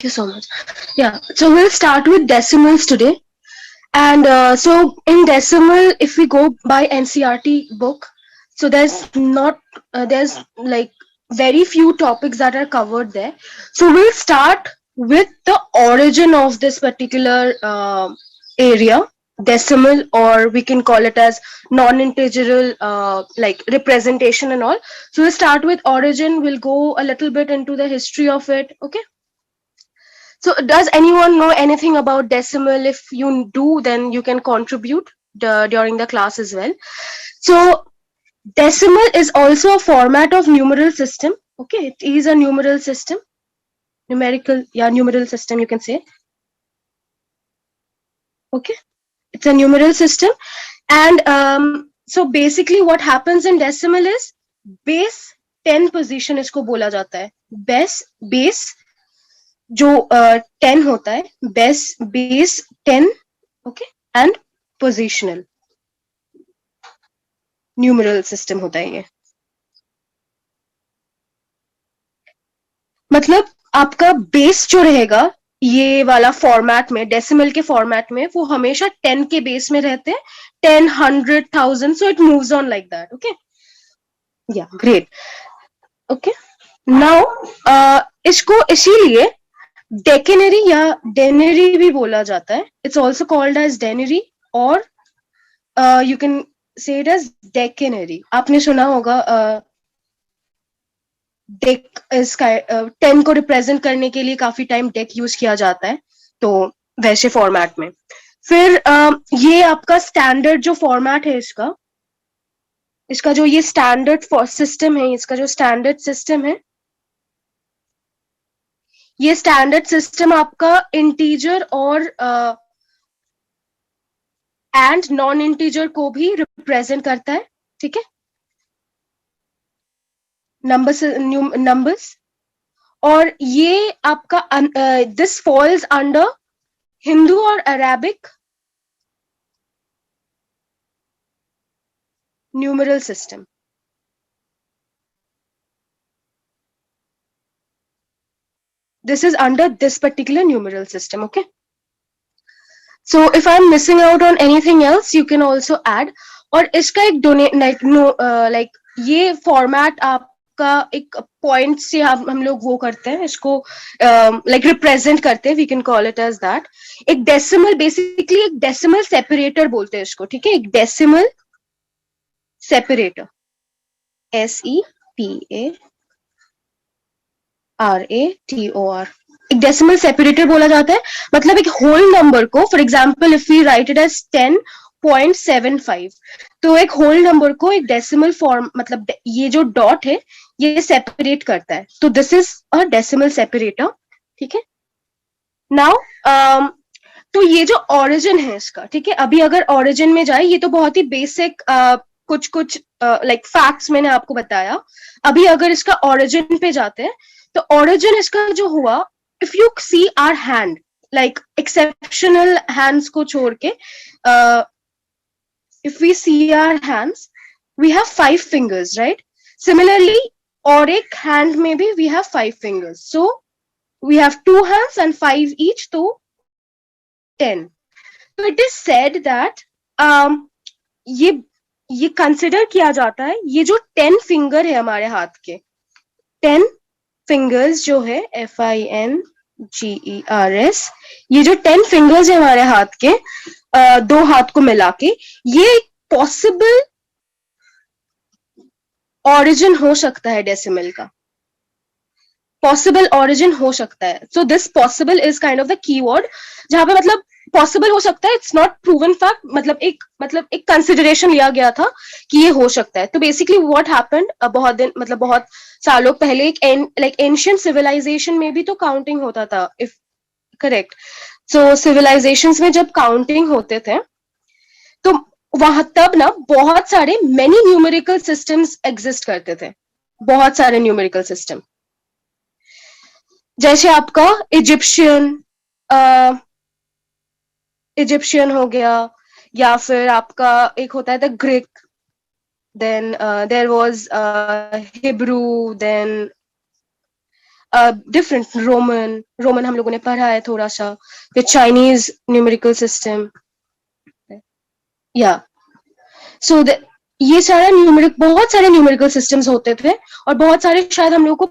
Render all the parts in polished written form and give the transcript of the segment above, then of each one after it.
you so much. Yeah, so we'll start with decimals today. And so in decimal, if we go by NCRT book, so there's like very few topics that are covered there. So we'll start with the origin of this particular area, decimal, or we can call it as non-integral like representation and all. So we'll start with origin. We'll go a little bit into the history of it. Okay. So, does anyone know anything about decimal? If you do, then you can contribute during the class as well. So, decimal is also a format of numeral system. Okay, it is a numeral system, numeral system, you can say. Okay, it's a numeral system. And so, basically, what happens in decimal is base 10 position इसको बोला जाता है. Base जो 10 होता है, base 10, okay, and positional numeral system होता है ये. मतलब आपका बेस जो रहेगा ये वाला फॉर्मेट में, डेसिमल के फॉर्मेट में, वो हमेशा 10 के बेस में रहते हैं. 10, 100,000, so it moves on like that. Okay, yeah great. Okay, now इसको इसीलिए डेकेनरी या डेनरी भी बोला जाता है. It's also called as denary, और you can say it as decenary. आपने सुना होगा डेक इसका 10 को रिप्रेजेंट करने के लिए काफी टाइम डेक यूज किया जाता है, तो वैसे फॉर्मेट में. फिर ये आपका स्टैंडर्ड जो फॉर्मेट है इसका इसका जो ये स्टैंडर्ड सिस्टम है, इसका जो स्टैंडर्ड सिस्टम है, ये स्टैंडर्ड सिस्टम आपका इंटीजर और एंड नॉन इंटीजर को भी रिप्रेजेंट करता है. ठीक है, नंबर्स. और ये आपका दिस फॉल्स अंडर हिंदू और Arabic numeral system. This is under this particular numeral system. Okay, so if I'm missing out on anything else, you can also add. और इसका एक like ये format आपका एक point से हम लोग वो करते हैं इसको like represent करते हैं. We can call it as that. एक decimal, basically एक decimal separator बोलते हैं इसको. ठीक है, एक decimal separator, SEPARATOR. एक डेसिमल सेपरेटर बोला जाता है. मतलब एक होल नंबर को, for example if we write it as 10.75, तो एक होल नंबर को एक डेसिमल फॉर्म, मतलब ये जो डॉट है ये सेपरेट करता है. तो this is a decimal separator. ठीक है, नाउ तो ये जो ऑरिजिन है इसका, ठीक है, अभी अगर ऑरिजिन में जाए, ये तो बहुत ही बेसिक कुछ लाइक फैक्ट्स मैंने आपको बताया. अभी अगर इसका ऑरिजिन पे जाते हैं, तो ऑरिजिन इसका जो हुआ, if you see our hand, like exceptional hands को छोड़ के, if we see our hands, we have 5 fingers, right? Similarly और एक हैंड में भी we have 5 fingers, so we have 2 hands and 5 each, तो 10. तो इट इज सेड दैट ये कंसिडर किया जाता है, ये जो 10 फिंगर है हमारे हाथ के, 10 फिंगर्स जो है FINGERS, ये जो 10 फिंगर्स है हमारे हाथ के, दो हाथ को मिला के, ये पॉसिबल ऑरिजिन हो सकता है डेसिमल का. पॉसिबल ऑरिजिन हो सकता है. So this possible is kind of the keyword, जहां पे मतलब पॉसिबल हो सकता है, इट्स नॉट प्रूवन फैक्ट. मतलब एक कंसिडरेशन लिया गया था कि ये हो सकता है. तो बेसिकली व्हाट हैपेंड, बहुत सालों पहले एक एंशिएंट सिविलाइजेशन में भी तो काउंटिंग होता था, इफ करेक्ट. सो सिविलाइजेशंस में जब काउंटिंग होते थे, तो वहां तब ना बहुत सारे मेनी न्यूमेरिकल सिस्टम्स एग्जिस्ट करते थे. बहुत सारे न्यूमेरिकल सिस्टम, जैसे आपका इजिप्शियन हो गया, या फिर आपका एक होता है the Greek, then there was Hebrew, then different Roman हम लोगों ने पढ़ा है थोड़ा सा, फिर चाइनीज न्यूमेरिकल सिस्टम, या सो ये सारा बहुत सारे न्यूमेरिकल सिस्टम्स होते थे, और बहुत सारे शायद हम लोग को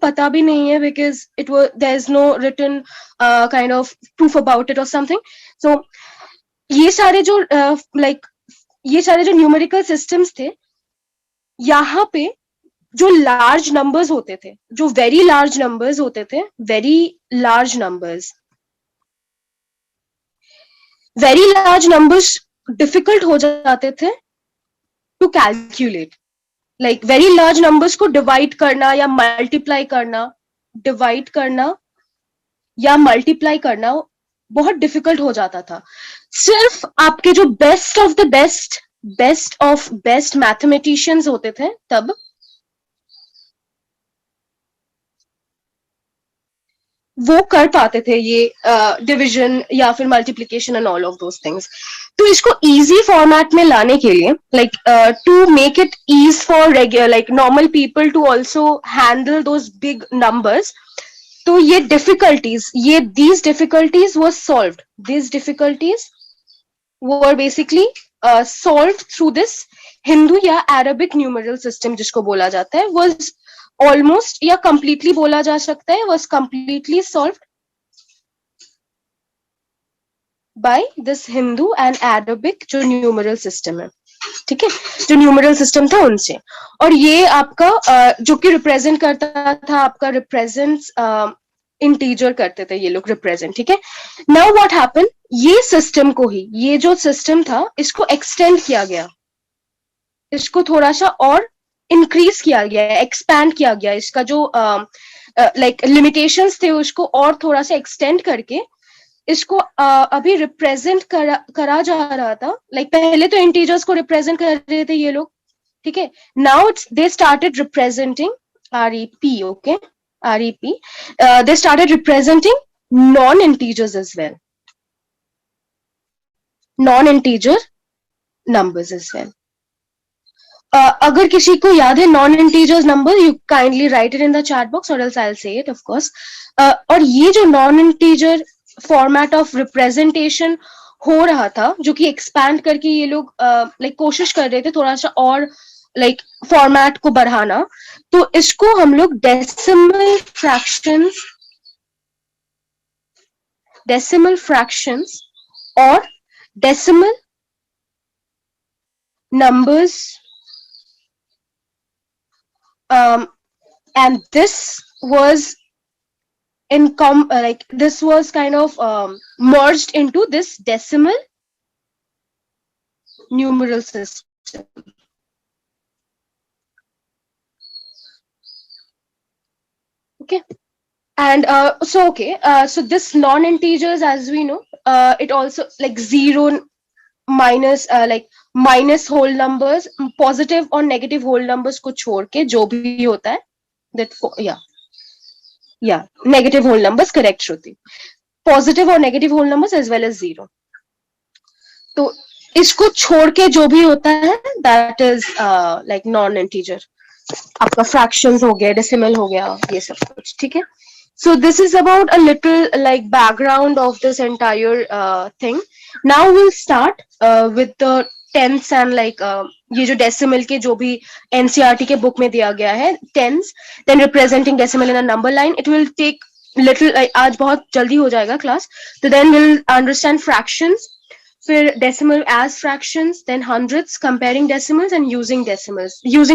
पता भी नहीं है, because there is no written kind of proof about it और समथिंग. सो ये सारे जो ये सारे जो न्यूमेरिकल सिस्टम्स थे, यहाँ पे जो लार्ज नंबर्स होते थे, जो वेरी लार्ज नंबर्स होते थे, वेरी लार्ज नंबर्स डिफिकल्ट हो जाते थे to calculate. Like very large numbers को डिवाइड करना या मल्टीप्लाई करना बहुत डिफिकल्ट हो जाता था. सिर्फ आपके जो बेस्ट ऑफ बेस्ट मैथमेटिशियंस होते थे तब, वो कर पाते थे ये डिवीजन या फिर multiplication and all of those things. तो इसको इजी फॉर्मेट में लाने के लिए, like to make it easy for regular like normal people to also handle those big numbers, तो ये these difficulties were solved. These difficulties were basically solved through this Hindu या Arabic numeral system, जिसको बोला जाता है, was almost या completely बोला जा सकता है, was completely solved by this Hindu and Arabic जो numeral system है. ठीक है, जो न्यूमरल सिस्टम था उनसे. और ये आपका जो कि रिप्रेजेंट करता था, आपका रिप्रेजेंट्स इंटीजर करते थे ये लोग रिप्रेजेंट. ठीक है, नाउ व्हाट हैपन, ये सिस्टम को ही, ये जो सिस्टम था इसको एक्सटेंड किया गया, इसको थोड़ा सा और इंक्रीज किया गया, एक्सपैंड किया गया. इसका जो लाइक लिमिटेशंस थे उसको और थोड़ा सा एक्सटेंड करके इसको अभी रिप्रेजेंट करा जा रहा था. लाइक पहले तो इंटीजर्स को रिप्रेजेंट कर रहे थे ये लोग. ठीक है, now they started representing REP. Okay, REP, they started representing non-integers as well, non-integer numbers as well. अगर किसी को याद है non-integers number, you kindly write it in the chat box or else I'll say it, of course. और ये जो non-integer format of representation हो रहा था, जो कि expand करके ये लोग like कोशिश कर रहे थे थोड़ा सा और लाइक फॉर्मेट को बढ़ाना, तो इसको हम लोग डेसिमल फ्रैक्शंस और decimal numbers, and this was this was kind of merged into this decimal numeral system. Okay, and so this non-integers, as we know, it also like zero, minus, like minus whole numbers, positive और negative whole numbers को छोड़ के जो भी होता है, that negative whole numbers, correct Shruti, positive और negative whole numbers as well as zero. तो इसको छोड़ के जो भी होता है that is like non-integer. आपका फ्रैक्शंस हो गया, डेसिमल हो गया, ये सब कुछ. ठीक है, so this is about a little like background of this entire thing. Now we'll start with the tens and like ये जो डेसिमल के जो भी NCERT के बुक में दिया गया है, tens, then representing decimal in a number line. It will take little, आज बहुत जल्दी हो जाएगा क्लास, तो then we'll understand fractions, फिर decimal as fractions, then hundreds, comparing decimals and using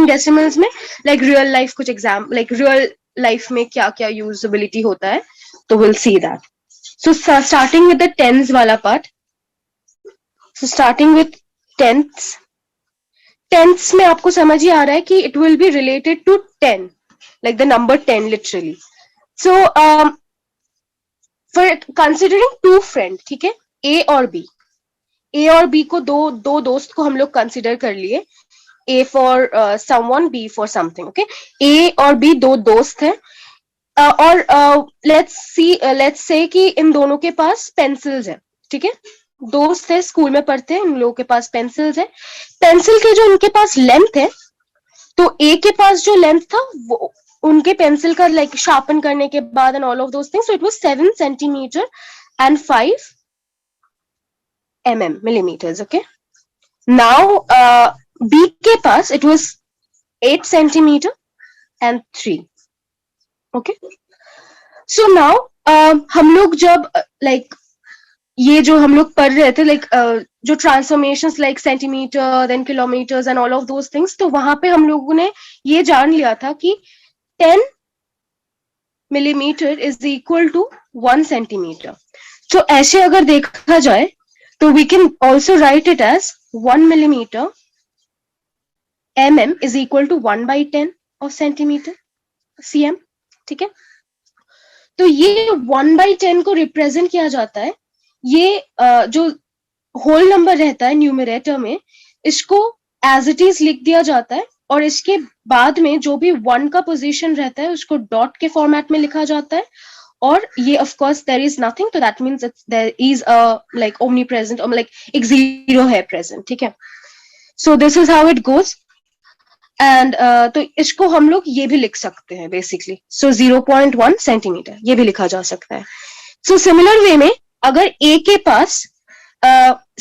decimals में लाइक रियल लाइफ कुछ एग्जाम, लाइक रियल लाइफ में क्या क्या यूजेबिलिटी होता है, तो will see that. So starting with the tens वाला part. So starting with tens में आपको समझ ही आ रहा है कि it will be related to 10, like the number 10 literally. So for considering to friend, ठीक है, ए और बी को दो दोस्त को हम लोग कंसिडर कर लिए. A for someone, B for something. Okay, A और B दो दोस्त हैं, और let's say कि इन दोनों के पास पेंसिल्स हैं. ठीक है, दोस्त है, स्कूल में पढ़ते हैं, इन लोगों के पास पेंसिल्स है. पेंसिल के जो इनके पास लेंथ है, तो A के पास जो लेंथ था उनके पेंसिल का लाइक शार्पन करने के बाद and all of those things, so it was 7 centimetre and 5 millimeters. Okay. Now B के पास it was 8 centimeter and 3. Okay. So now हम लोग जब like ये जो हम लोग पढ़ रहे थे लाइक जो transformations like centimetre then kilometres and all of those things, तो वहां पे हम लोगों ने ये जान लिया था कि 10 millimeter is equal to 1 centimeter. तो ऐसे अगर देखा जाए तो we can also write it as 1 millimeter mm is equal to 1 by 10 of centimeter cm. ठीक है, तो ये 1 by 10 को रिप्रेजेंट किया जाता है, ये जो होल नंबर रहता है न्यूमरेटर में, इसको एज इट इज लिख दिया जाता है और इसके बाद में जो भी 1 का पोजीशन रहता है उसको डॉट के फॉर्मेट में लिखा जाता है, और ये of course there is nothing, तो that means there is a like omnipresent और लाइक एक जीरो है प्रेजेंट. ठीक है, so this is how it goes. And तो इसको हम लोग ये भी लिख सकते हैं बेसिकली, सो 0.1 सेंटीमीटर ये भी लिखा जा सकता है. सो सिमिलर वे में अगर ए के पास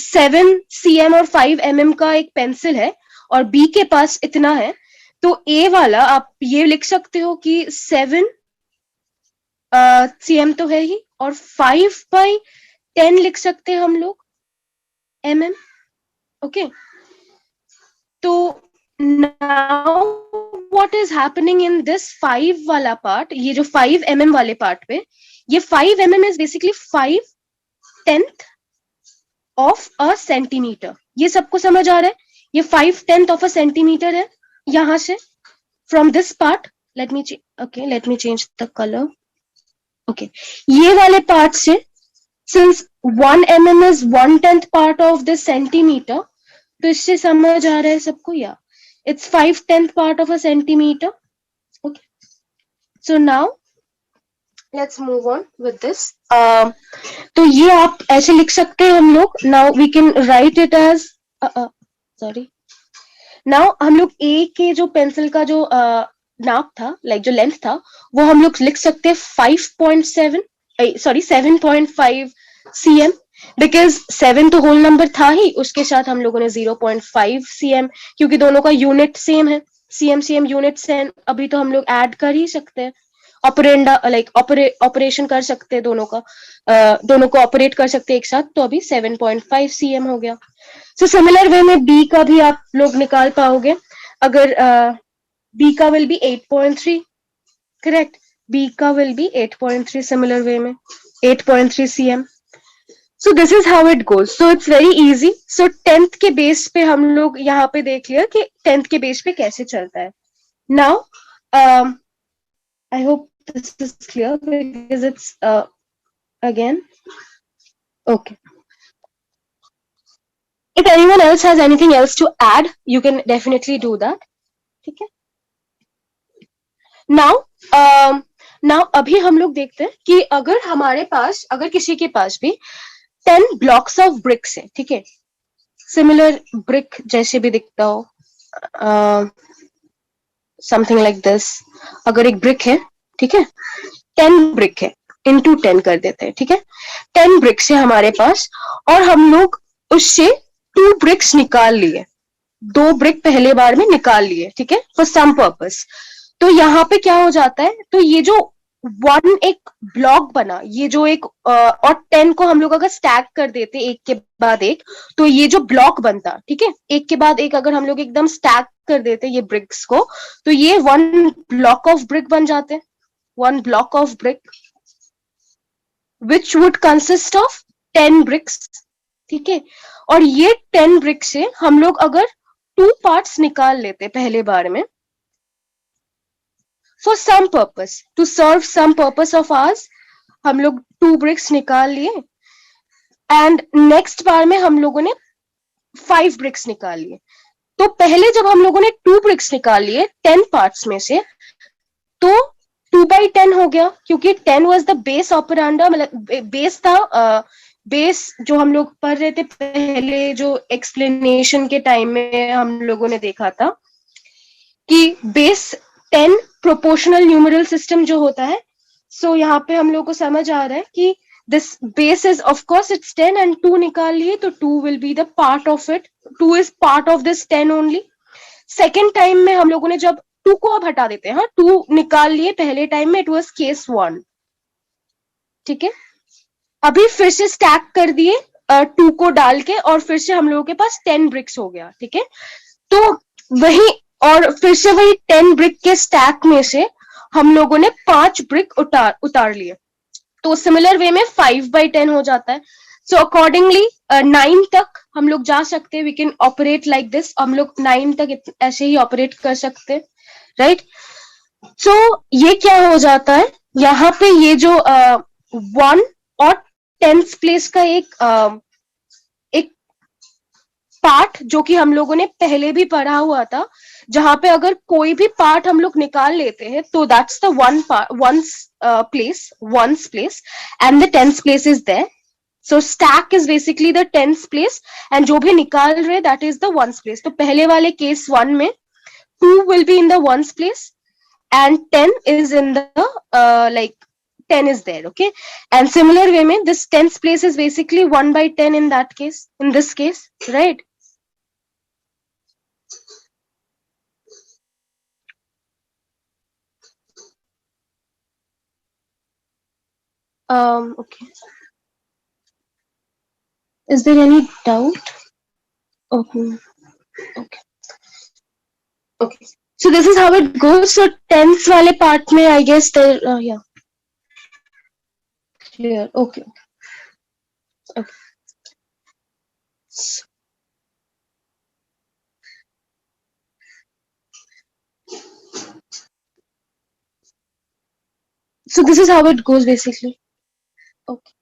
7 cm और 5 mm का एक पेंसिल है और बी के पास इतना है, तो ए वाला आप ये लिख सकते हो कि 7 cm तो है ही, और 5 by 10 लिख सकते हैं हम लोग mm. ओके, तो now what is happening in this 5 वाला पार्ट, ये जो 5 mm वाले पार्ट पे, ये 5 mm is basically 5/10 of a centimeter. ये सबको समझ आ रहा है? ये 5/10 of a centimeter है यहां से from this part. let me change the color. okay, ये वाले पार्ट से since 1 mm is 1/10 part of this centimeter, तो इससे समझ आ रहा है सबको? या it's 5/10 part of a centimeter. okay, so now let's move on with this. तो ये आप ऐसे लिख सकते हैं हम लोग. now we can write it as sorry, now हम लोग ए के जो पेंसिल का जो नाप था, लाइक जो लेंथ था, वो हम लोग लिख सकते हैं 7.5 cm, बिकॉज 7 तो होल नंबर था ही, उसके साथ हम लोगों ने 0.5 cm, क्योंकि दोनों का यूनिट सेम है, cm यूनिट सेम, अभी तो हम लोग ऐड कर ही सकते हैं, ऑपरेंडा लाइक ऑपरेशन कर सकते हैं दोनों का, दोनों को ऑपरेट कर सकते हैं एक साथ, तो अभी 7.5 cm हो गया. सो सिमिलर वे में बी का भी आप लोग निकाल पाओगे. अगर बी का विल बी 8.3, करेक्ट, बी का विल बी 8.3, सिमिलर वे में 8.3 cm. So this is how it goes. So it's very easy. So 10th के बेस पे हम लोग यहाँ पे देख लिया कि 10th के बेस पे कैसे चलता है. Now I hope this is clear because it's again okay. If anyone else has anything else to add, you can definitely do that. ठीक है, now अभी हम लोग देखते हैं कि अगर हमारे पास, अगर किसी के पास भी 10 blocks of bricks है, ठीक है, सिमिलर ब्रिक जैसे भी दिखता हो, समथिंग लाइक दिस. अगर एक ब्रिक है, ठीक है, 10 ब्रिक है, इंटू 10 कर देते हैं. ठीक है, 10 ब्रिक्स है हमारे पास और हम लोग उससे 2 ब्रिक्स निकाल लिए, 2 ब्रिक पहले बार में निकाल लिए, ठीक है, फॉर सम पर्पस. तो यहाँ पे क्या हो जाता है, तो ये जो 1 एक ब्लॉक बना, ये जो एक और 10 को हम लोग अगर स्टैक कर देते एक के बाद एक, तो ये जो ब्लॉक बनता, ठीक है, एक के बाद एक अगर हम लोग एकदम स्टैक कर देते ये ब्रिक्स को, तो ये 1 ब्लॉक ऑफ ब्रिक बन जाते हैं. 1 block of brick which would consist of 10 bricks. ठीक है, और ये 10 bricks से हम लोग अगर 2 parts निकाल लेते पहले बार में for some purpose, to serve some purpose of ours, हम लोग 2 bricks निकाल लिए and next बार में हम लोगों ने 5 bricks निकाल लिए. तो पहले जब हम लोगों ने 2 bricks निकाल लिए 10 parts में से, तो 2/10 हो गया, क्योंकि 10 was the base operanda, मतलब बेस था, बेस जो हम लोग पढ़ रहे थे पहले, जो एक्सप्लेनेशन के टाइम में हम लोगों ने देखा था कि बेस 10 प्रोपोर्शनल न्यूमरल सिस्टम जो होता है, सो यहाँ पे हम लोग को समझ आ रहा है कि this base is of course it's 10 and 2 निकाल लिए तो 2 will be the part of it, 2 is part of this 10 only. Second time में हम लोगों ने जब 2 को अब हटा देते हैं, हाँ 2 निकाल लिए पहले टाइम में, इट वाज केस 1, ठीक है. अभी फिर से स्टैक कर दिए 2 को डाल के और फिर से हम लोगों के पास 10 ब्रिक्स हो गया, ठीक है. तो वही और फिर से वही 10 ब्रिक के स्टैक में से हम लोगों ने 5 ब्रिक उतार लिए, तो सिमिलर वे में 5/10 हो जाता है. सो अकॉर्डिंगली 9 तक हम लोग जा सकते हैं, we can operate like this, हम लोग 9 तक ऐसे ही ऑपरेट कर सकते हैं, राइट. सो ये क्या हो जाता है, यहाँ पे ये जो 1 और 10th प्लेस का एक पार्ट जो कि हम लोगों ने पहले भी पढ़ा हुआ था, जहां पे अगर कोई भी पार्ट हम लोग निकाल लेते हैं तो that's the ones place and the 10th place is there. So stack is basically the 10th place and जो भी निकाल रहे that is the ones place. तो पहले वाले केस 1 में 2 will be in the ones place and 10 is in the like 10 is there, okay. And similar way mein this 10th place is basically 1/10 in that case, in this case, right. Okay, is there any doubt? Okay. Okay, so this is how it goes. So 10th wale part mein I guess there yeah, clear. Okay. So this is how it goes basically. Okay.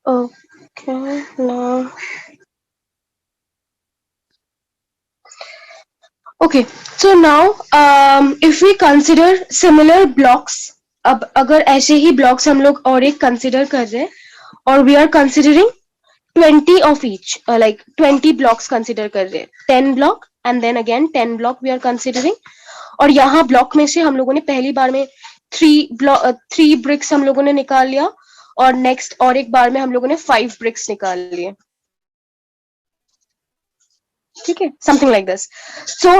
Okay, now okay, so now if we consider similar blocks, अब अगर ऐसे ही blocks हम लोग और एक consider कर रहे हैं और we are considering 20 of each, like 20 blocks consider कर रहे हैं, 10 block and then again 10 block we are considering. और यहाँ block में से हम लोगों ने पहली बार में 3 bricks हम लोगों ने निकाल लिया और next और एक बार में हम लोगों ने 5 bricks निकाल लिए, ठीक है, something like this. So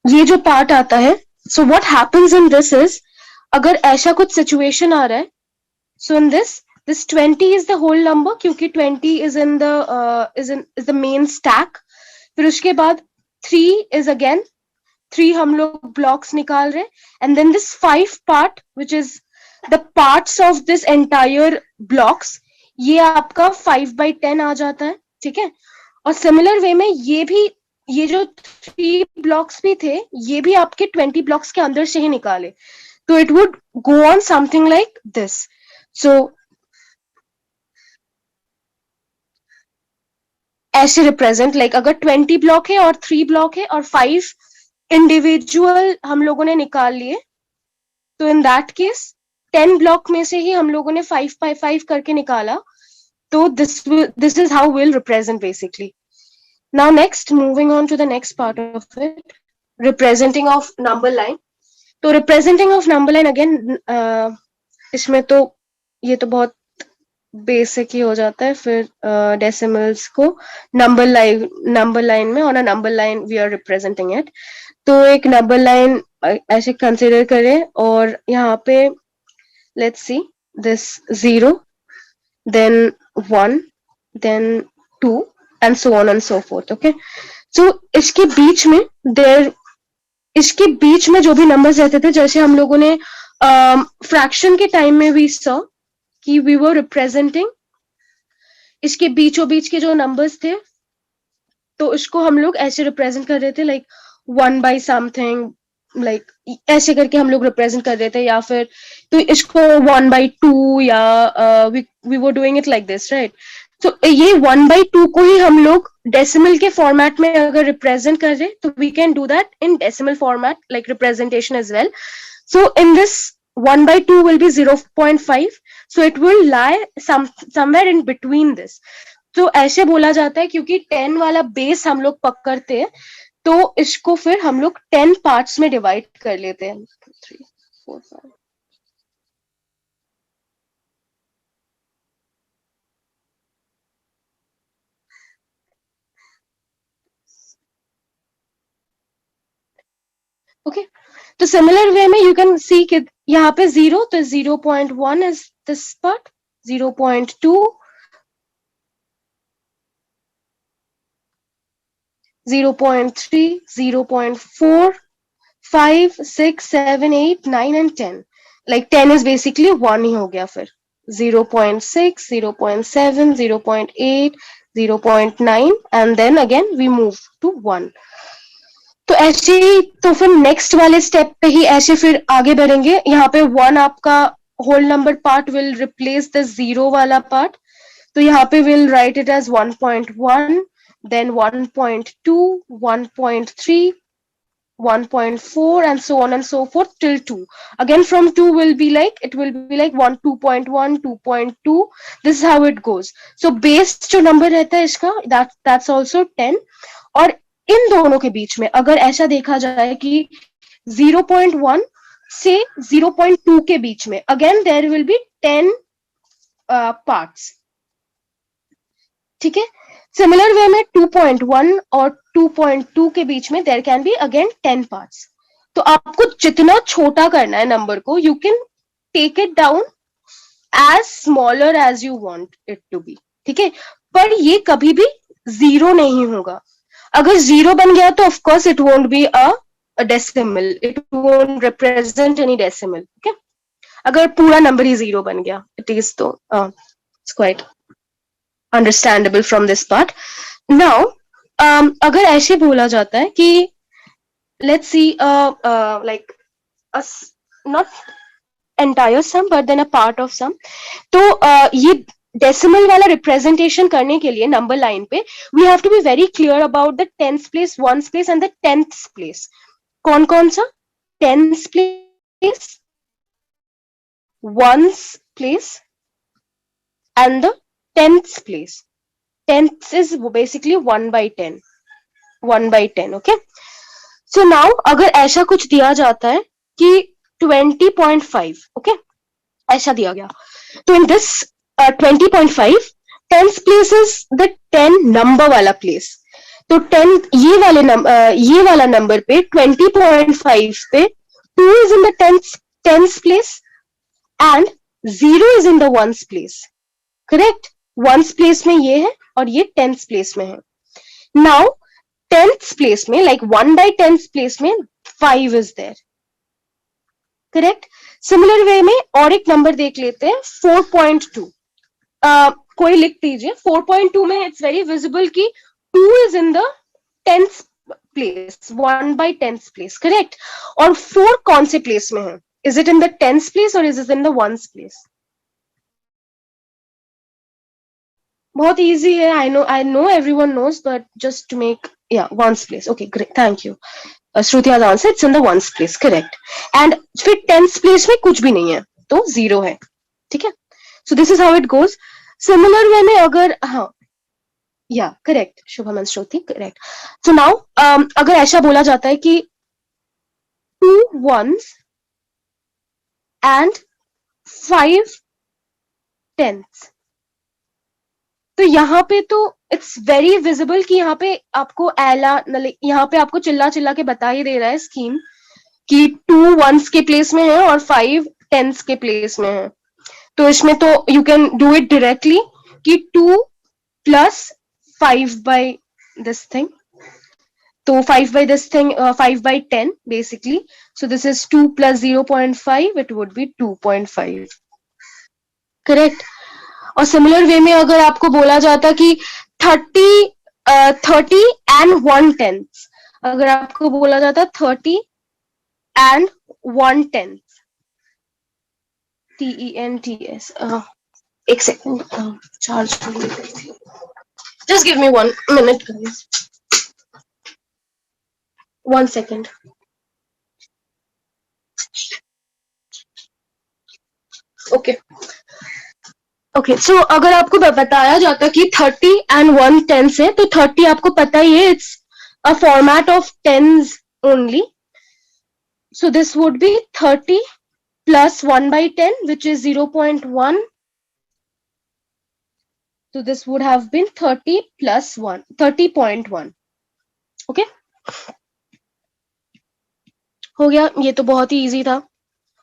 ये जो पार्ट आता है, so what happens in this is, अगर ऐसा कुछ situation आ रहा है, so in this 20 is the whole number क्योंकि 20 is in the is the main stack. फिर उसके बाद 3 is again 3 हम लोग blocks निकाल रहे हैं and then this 5 part which is the parts of this entire blocks, ये आपका 5/10 आ जाता है, ठीक है. और सिमिलर वे में ये जो 3 ब्लॉक्स भी थे ये भी आपके 20 ब्लॉक्स के अंदर से ही निकाले, तो it would go on something like this. So ऐसे रिप्रेजेंट लाइक अगर 20 ब्लॉक है और 3 ब्लॉक है और 5 इंडिविजुअल हम लोगों ने निकाल लिए, तो इन दैट केस 10 ब्लॉक में से ही हम लोगों ने 5/5 करके निकाला, तो this is how we'll represent basically. Now next, moving on to the next part of it, representing of number line. तो representing of number line again, इसमें तो ये तो बहुत बेसिक ही हो जाता है. फिर डेसिमल्स को नंबर लाइन में on a number line we are representing it. तो एक नंबर लाइन ऐसे कंसिडर करें और यहाँ पे let's see this 0 then 1 then 2 and so on and so forth, okay. So इसके बीच में जो भी नंबर्स रहते थे, जैसे हम लोगों ने फ्रैक्शन के टाइम में भी सॉ कि वी वर रिप्रेजेंटिंग इसके बीचों बीच के जो नंबर्स थे, तो इसको हम लोग ऐसे रिप्रेजेंट कर रहे थे लाइक 1/something, लाइक ऐसे करके हम लोग रिप्रेजेंट कर रहे थे, या फिर तो इसको 1/2 या we were doing it like this, right. तो ये 1/2 को ही हम लोग डेसिमल के फॉर्मेट में अगर रिप्रेजेंट कर रहे तो we can do that in decimal format like representation as well. So in this 1 by 2 will be 0.5, so it will lie somewhere in between this. तो ऐसे बोला जाता है क्योंकि 10 वाला बेस हम लोग पकड़ते हैं, तो इसको फिर हम लोग 10 पार्ट्स में डिवाइड कर लेते हैं. 3, 4, 5. ओके, तो सिमिलर वे में यू कैन सी कि यहाँ पे 0, तो 0.1 is this part, 0.2, 0.3, 0.4, 5, 6, 7, 8, 9 and 10. Like 10 is basically 1 ही हो गया फिर. 0.6, 0.7, 0.8, 0.9 and then again we move to 1. तो ऐसे ही, तो फिर नेक्स्ट वाले स्टेप पे ही ऐसे फिर आगे बढ़ेंगे. यहाँ पे 1 आपका whole number part will replace the 0 वाला पार्ट. तो यहाँ पे will write it as 1.1, then 1.2, 1.3, 1.4 and so on and so forth till 2. Again from 2 will be like, it will be like 1, 2.1, 2.2. This is how it goes. So base जो number रहता है इसका, that's also 10. और इन दोनों के बीच में अगर ऐसा देखा जाए कि 0.1 से 0.2 के बीच में, again there will be 10 parts. ठीक है. सिमिलर वे में 2.1 और 2.2 के बीच में there can be again 10 parts. तो आपको जितना छोटा करना है नंबर को, you can take it down as smaller as you want it to be. ठीक है, पर ये कभी भी 0 नहीं होगा. अगर 0 बन गया तो of course it won't be a decimal, it won't represent any decimal. Okay, अगर पूरा नंबर ही 0 बन गया इट इज, तो it's quite understandable from this part. Now, अगर ऐसे बोला जाता है कि let's see like a not entire sum but then a part of sum. तो ये डेसिमल वाला रिप्रेजेंटेशन करने के लिए नंबर लाइन पे we have to be very clear about the tenth place, ones place and the tenth place. कौन कौन सा? Tenth place, ones place and the tenths place. Tenths is basically 1 by 10. 1 by 10, okay? So now, अगर ऐसा कुछ दिया जाता है कि 20.5, okay? ऐसा दिया गया. तो in this 20.5, tenths place is the 10 number वाला place. तो 10 ये वाला नंबर पे 20.5 पे 2 is in the tenths place and 0 is in the ones place. Correct. Ones place में ये है और ये टेंथ प्लेस में है. नाउ टेंथ प्लेस में, लाइक 1 by 10th प्लेस में 5 is there. Correct. Similar way में और एक नंबर देख लेते हैं, 4.2. कोई लिख दीजिए. 4.2 में इट्स वेरी विजिबल कि 2 is in the 10th place, 1 by 10th place. Correct. और 4 कौन से प्लेस में है? Is it in the 10th place और is it in the ones place? बहुत easy है. I know everyone knows, but just to make, yeah, ones place. Okay, great, thank you. Shruti has answered, it's in the ones place, correct. And फिर tenth place में कुछ भी नहीं है, तो 0 है. ठीक है. So this is how it goes. Similar way में अगर, हाँ, yeah, correct, Shubham and Shruti, correct. So now, अगर ऐसा बोला जाता है कि 2 ones and 5 tenths, तो यहाँ पे तो इट्स वेरी विजिबल कि यहाँ पे आपको यहाँ पे आपको चिल्ला चिल्ला के बता ही दे रहा है स्कीम कि 2 ones के प्लेस में है और 5 tenths के प्लेस में है. तो इसमें तो you can do it directly कि 2 plus 5 by this thing. तो 5 by this thing, 5 by 10 basically. So this is 2 plus 0.5, it would be 2.5. Correct. और सिमिलर वे में अगर आपको बोला जाता कि 30 and 1/10, अगर आपको बोला जाता 30 and 1/10, TENTS. एक second, charge just give me 1 minute guys, 1 second. Okay okay, so अगर आपको बताया जाता कि 30 एंड 1 टेंस है, तो 30 आपको पता ही है, it's a format of tens only. So this would be 30 plus 1 by 10, which is 0.1. So this would have been 30 plus 1, 30.1. Okay. हो गया, ये तो बहुत ही easy था.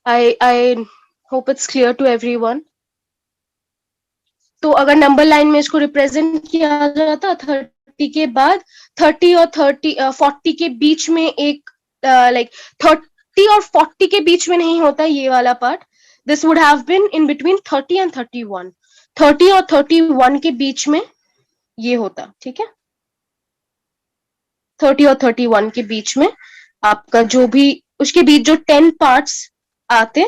I hope it's clear to everyone. तो अगर नंबर लाइन में इसको रिप्रेजेंट किया जाता 30 के बाद 30 और 40 के बीच में एक लाइक 30 और 40 के बीच में नहीं होता ये वाला part. This would have been in between 30 and 31. 30 और 31 के बीच में ये होता. ठीक है, 30 और 31 के बीच में आपका जो भी उसके बीच जो 10 पार्ट्स आते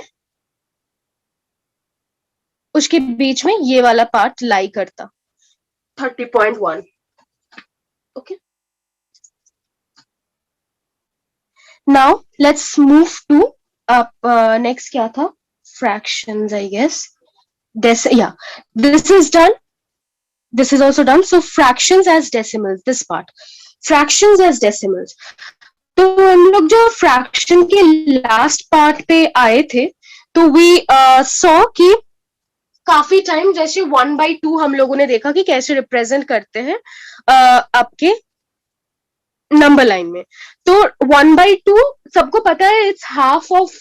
उसके बीच में ये वाला पार्ट लाई करता 30.1. Okay, now let's move to आप नेक्स्ट क्या था, fractions I guess. This, yeah, this is done, this is also done. So fractions as decimals, this part, fractions as decimals. तो हम लोग जो फ्रैक्शन के लास्ट पार्ट पे आए थे, तो वी सॉ कि काफी टाइम जैसे 1/2 हम लोगों ने देखा कि कैसे रिप्रेजेंट करते हैं आपके नंबर लाइन में. तो 1/2 सबको पता है, it's half of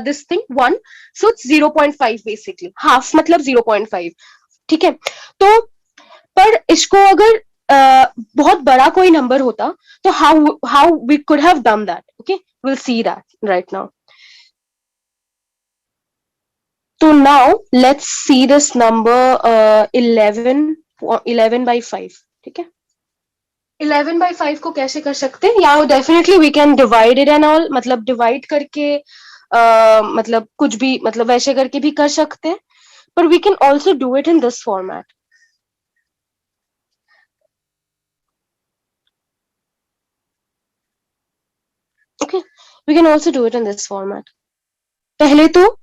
this thing 1, so it's 0.5 basically. Half मतलब 0.5. ठीक है, तो पर इसको अगर बहुत बड़ा कोई नंबर होता तो how we could have done that. Okay, will see that right now. तो now let's see this number 11/5. ठीक है, 11/5 को कैसे कर सकते हैं, या definitely we can divide it and all, मतलब डिवाइड करके मतलब कुछ भी, मतलब वैसे करके भी कर सकते हैं, पर we can also do it in this format. Okay, we can also do it in this format. पहले तो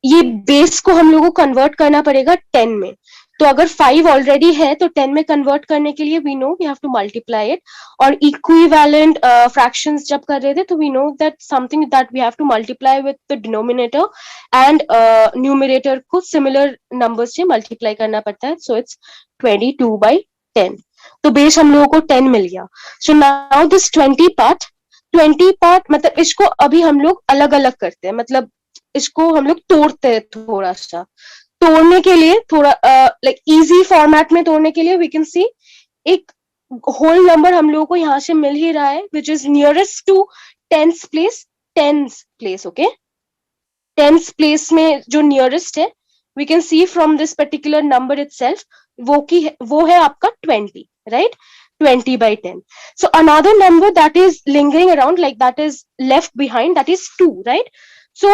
ये बेस को हम लोगों को कन्वर्ट करना पड़ेगा 10 में. तो अगर 5 ऑलरेडी है तो 10 में कन्वर्ट करने के लिए we know we have to multiply it. और इक्विवेलेंट फ्रैक्शंस जब कर रहे थे तो we know that something that we have to multiply with the denominator and numerator को सिमिलर नंबर्स से मल्टीप्लाई करना पड़ता है. So it's 22/10. तो बेस हम लोगों को 10 मिल गया. सो नाउ दिस 20 पार्ट मतलब इसको अभी हम लोग अलग अलग करते हैं, मतलब इसको हम लोग तोड़ते हैं थोड़ा सा. तोड़ने के लिए थोड़ा लाइक इजी फॉर्मेट में तोड़ने के लिए वी कैन सी एक होल नंबर हम लोगों को यहाँ से मिल ही रहा है, which is nearest to tens place. Okay, tens place में जो नियरेस्ट है we can see from this particular number itself, वो है आपका 20, right. 20/10. So another number that is lingering around, like that is left behind, that is 2, right. So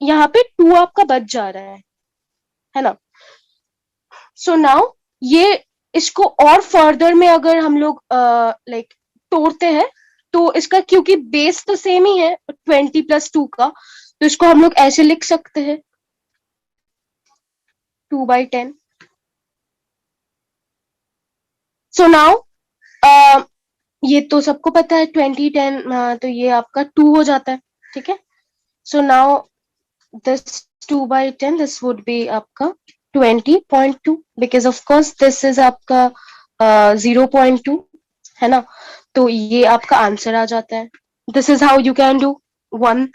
यहाँ पे 2 आपका बच जा रहा है ना. सो नाउ ये इसको और फर्दर में अगर हम लोग लाइक तोड़ते हैं तो इसका, क्योंकि बेस तो सेम ही है 20 + 2 का, तो इसको हम लोग ऐसे लिख सकते हैं 2/10. सो नाउ ये तो सबको पता है 20 10, तो ये आपका 2 हो जाता है. ठीक है, so now this 2/10, this would be आपका 20.2, because of course this is आपका 0.2 है ना. तो ये आपका आंसर आ जाता है. This is how you can do one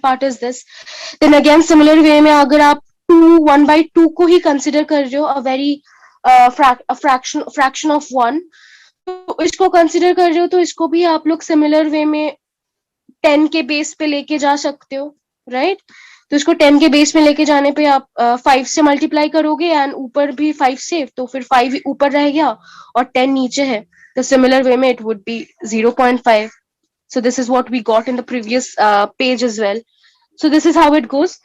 part is this. Then again similar way में अगर आप 1/2 को ही कंसिडर कर रहे हो, a very fraction of 1, तो इसको कंसिडर कर रहे हो तो इसको भी आप लोग सिमिलर वे में 10 के बेस पे लेके जा सकते हो, राइट. तो इसको 10 के बेस में लेके जाने पे आप 5 से मल्टीप्लाई करोगे एंड ऊपर भी 5 से, तो फिर 5 ऊपर रह गया और 10 नीचे है. तो सिमिलर वे में it would be 0.5. So this is what we got in the previous page as well. So this is how it goes.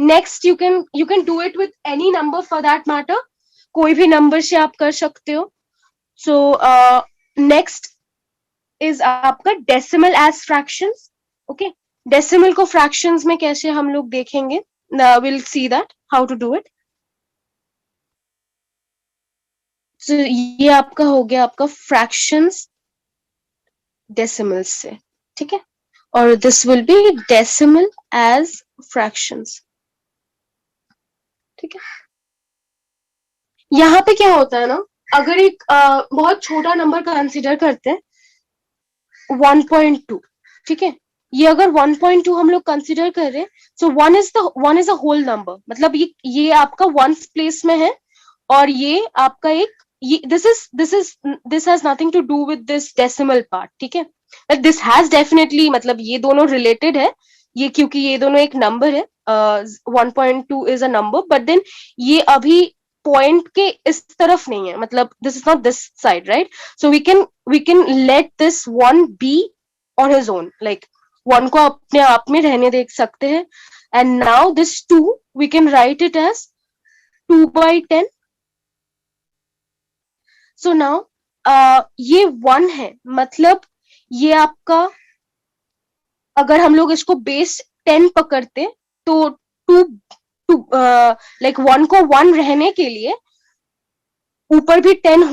Next you can do it with any number for that matter. कोई भी number से आप कर सकते हो. So next is आपका decimal as fractions. Okay, decimal को fractions में कैसे हम लोग देखेंगे. Now we'll see that how to do it. So ये आपका हो गया आपका fractions decimals से, ठीक है? और this will be decimal as fractions, ठीक है? यहाँ पे क्या होता है ना, अगर एक बहुत छोटा नंबर कंसिडर करते हैं 1.2, ठीक है? ये अगर 1.2 हम लोग कंसिडर कर रहे हैं, so one is a whole number, मतलब ये आपका वंस प्लेस में है, और ये आपका एक ये this has nothing to do with this decimal part, ठीक है? दिस हैज डेफिनेटली, मतलब ये दोनों रिलेटेड है, ये क्योंकि ये दोनों एक नंबर है, 1.2 is a number, but then ये अभी पॉइंट के इस तरफ नहीं है, मतलब this is not this side, right? So we can let this one be on his own, like one को अपने आप में रहने दे सकते हैं, and now this 2 we can write it as 2 by 10. So now ये 1 है, मतलब ये आपका, अगर हम लोग इसको बेस 10 पकड़ते, तो टू टू लाइक 1 को 1 रहने के लिए ऊपर भी 10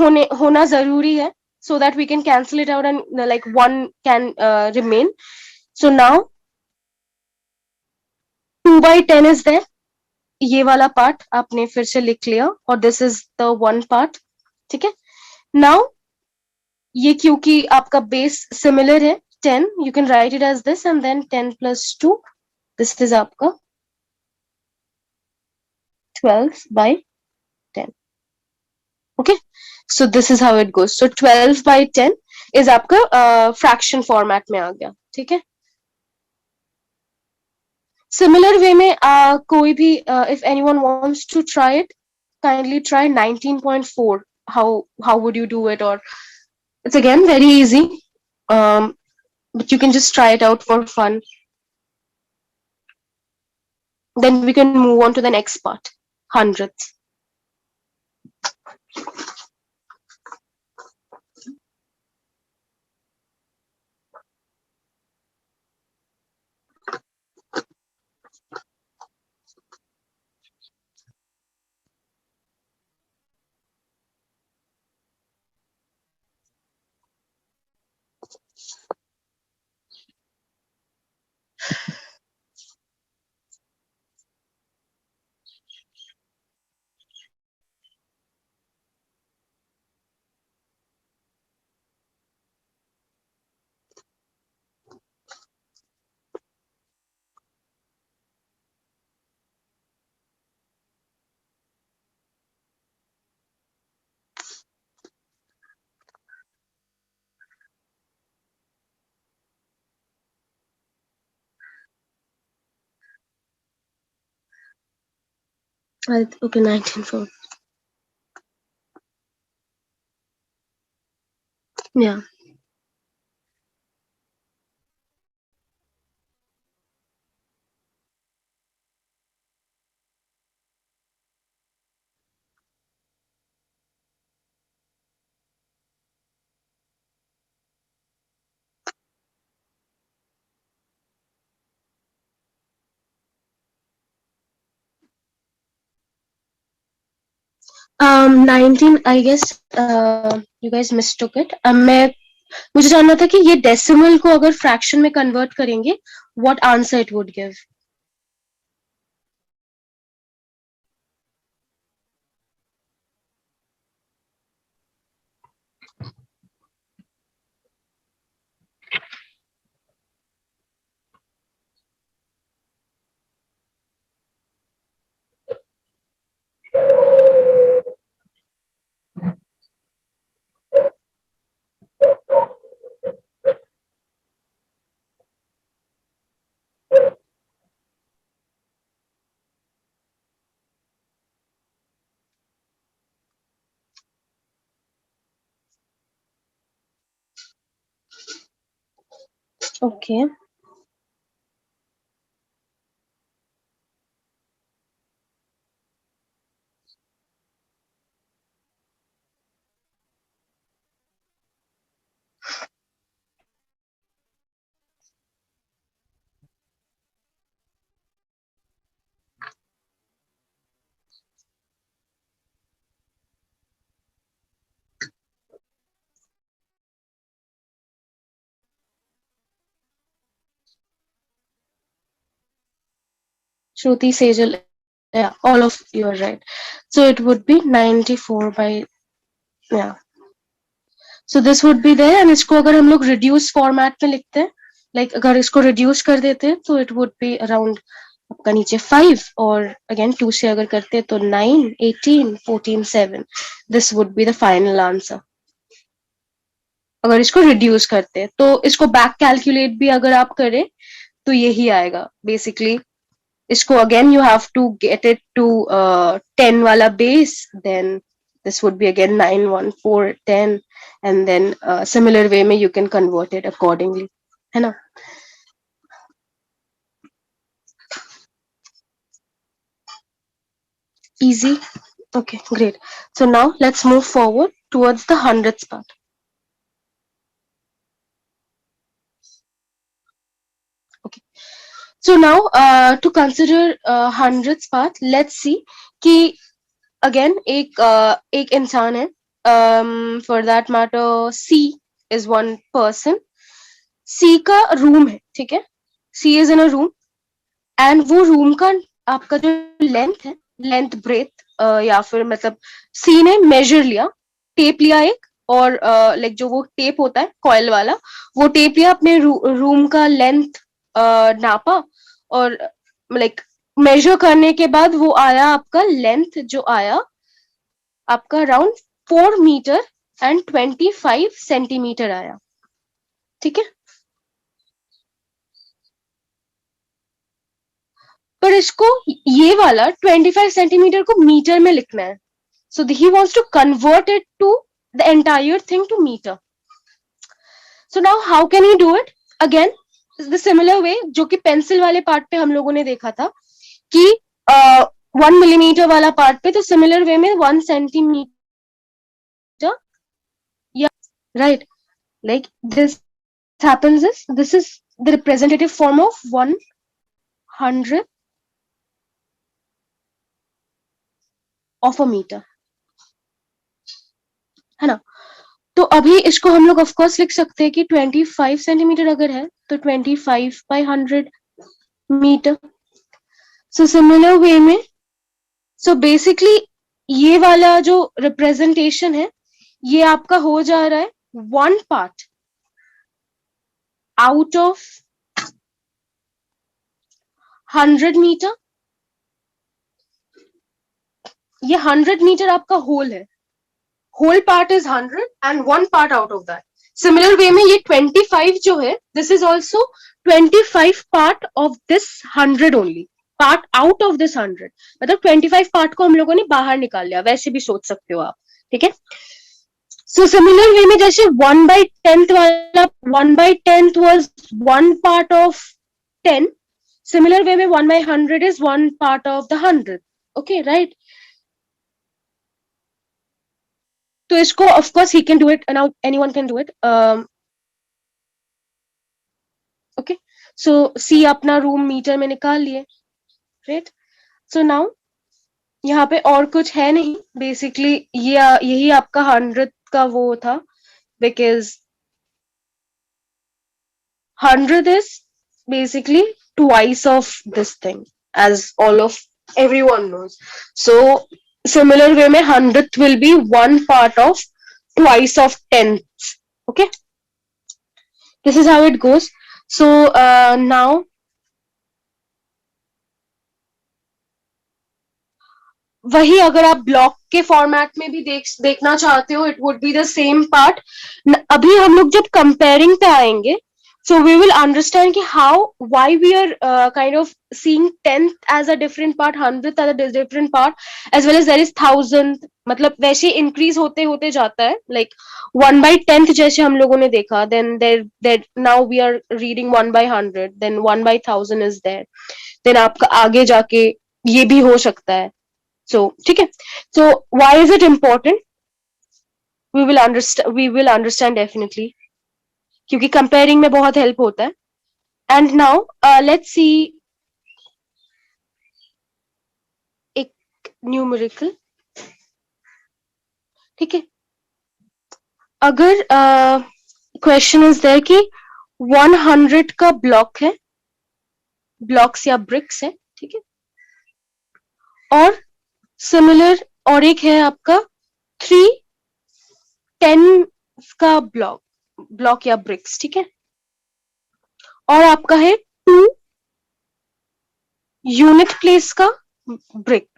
होना जरूरी है, so that we can cancel it out and like 1 can remain. So now 2 by 10 is there, ये वाला पार्ट आपने फिर से लिख लिया, और this is the one part, ठीक है? नाउ ये क्योंकि आपका बेस सिमिलर है 10, you can write it as this, and then 10 plus 2, this is आपका 12 by 10. Okay, so this is how it goes. So 12 by 10 is आपका फ्रैक्शन फॉर्मेट में आ गया, ठीक है? सिमिलर वे में कोई भी, if anyone wants to try it, kindly try 19.4. How would you do it? Or it's again very easy, um, but you can just try it out for fun. Then we can move on to the next part, hundredths. Okay, 19.4. Yeah.19, I guess you guys mistook it. मुझे जानना था कि ये decimal को अगर fraction में convert करेंगे, what answer it would give. Okay. Shruti, Sejal, yeah, all of you are right. So it would be 94 by, yeah. So this would be there, and इसको अगर हम लोग reduce format में लिखते हैं, like अगर इसको reduce कर देते हैं, तो it would be around आपका नीचे 5 और again 2 से अगर करते हैं तो 9, 18, 14, 7. This would be the final answer. अगर इसको reduce करते हैं, तो इसको back calculate भी अगर आप करें, तो यही आएगा basically. इसको again you have to get it to 10 वाला base, then this would be again 9, 1, 4, 10, and then similar way में you can convert it accordingly, है ना? Easy. Okay, great. So now let's move forward towards the hundredths part. Okay. So now to consider hundredths part, let's see कि again एक इंसान है, for that matter C is one person. C का room है, ठीक है? C is in a room, and वो room का आपका जो लेंथ है, लेंथ ब्रेथ या फिर मतलब सी ने मेजर लिया, टेप लिया एक, और लाइक जो वो टेप होता है कॉइल वाला, वो टेप लिया, अपने रूम का लेंथ नापा, और लाइक मेजर करने के बाद वो आया, आपका लेंथ जो आया आपका अराउंड 4 मीटर एंड 25 सेंटीमीटर आया, ठीक है? पर इसको ये वाला 25 सेंटीमीटर को मीटर में लिखना है, so he wants to convert it to the entire thing to meter. So now how can he do it? Again the similar way जो कि पेंसिल वाले पार्ट पे हम लोगों ने देखा था कि 1 मिलीमीटर वाला पार्ट पे, तो सिमिलर वे में 1 सेंटीमीटर, या right, like this happens is this is the representative form of 1/100 of a meter, है ना? तो अभी इसको हम लोग ऑफकोर्स लिख सकते हैं कि 25 सेंटीमीटर अगर है तो 25/100 मीटर. सो सिमिलर वे में, सो बेसिकली ये वाला जो रिप्रेजेंटेशन है, ये आपका हो जा रहा है 1 पार्ट आउट ऑफ 100 मीटर. ये 100 मीटर आपका होल है, whole part is 100 and 1 part out of that. Similar way में ये 25 जो है, this is also 25 part of this 100 only, part out of this 100. मतलब 25 part को हम लोगों ने बाहर निकाल लिया, वैसे भी सोच सकते हो आप, ठीक है? So similar way में जैसे 1/10 वाला 1/10 was 1 part of 10, similar way में 1/100 is 1 part of the 100. Okay, right? तो इसको of course he can do it, now anyone can do it. Okay, so see अपना रूम मीटर में निकाल लिए, राइट? सो नाउ यहाँ पे और कुछ है नहीं, बेसिकली ये यही आपका 100 का वो था, because 100 is basically twice of this thing, as all of everyone knows. So similar way में 100th will be 1 part of twice of 10th. Okay, this is how it goes. So now वही अगर आप block के format में भी देखना चाहते हो, it would be the same part. अभी हम लोग जब कंपेयरिंग पे आएंगे, so we will understand कि why we are kind of seeing 10th as a different part, 100th as a different part, as well as there is 1000th. मतलब वैसे increase होते होते जाता है, like 1/10th जैसे हम लोगों ने देखा, then there now we are reading 1/100, then 1/1000 is there, then आपका आगे जाके ये भी हो सकता है. So ठीक है, so why is it important? We will understand definitely, क्योंकि कंपेयरिंग में बहुत हेल्प होता है. एंड नाउ लेट्स सी एक न्यूमेरिकल, ठीक है? अगर क्वेश्चन इज देयर कि 100 का ब्लॉक है, ब्लॉक्स या ब्रिक्स है, ठीक है? और सिमिलर और एक है आपका 310 का ब्लॉक या ब्रिक्स, ठीक है। और आपका है 2 यूनिट प्लेस का ब्रिक।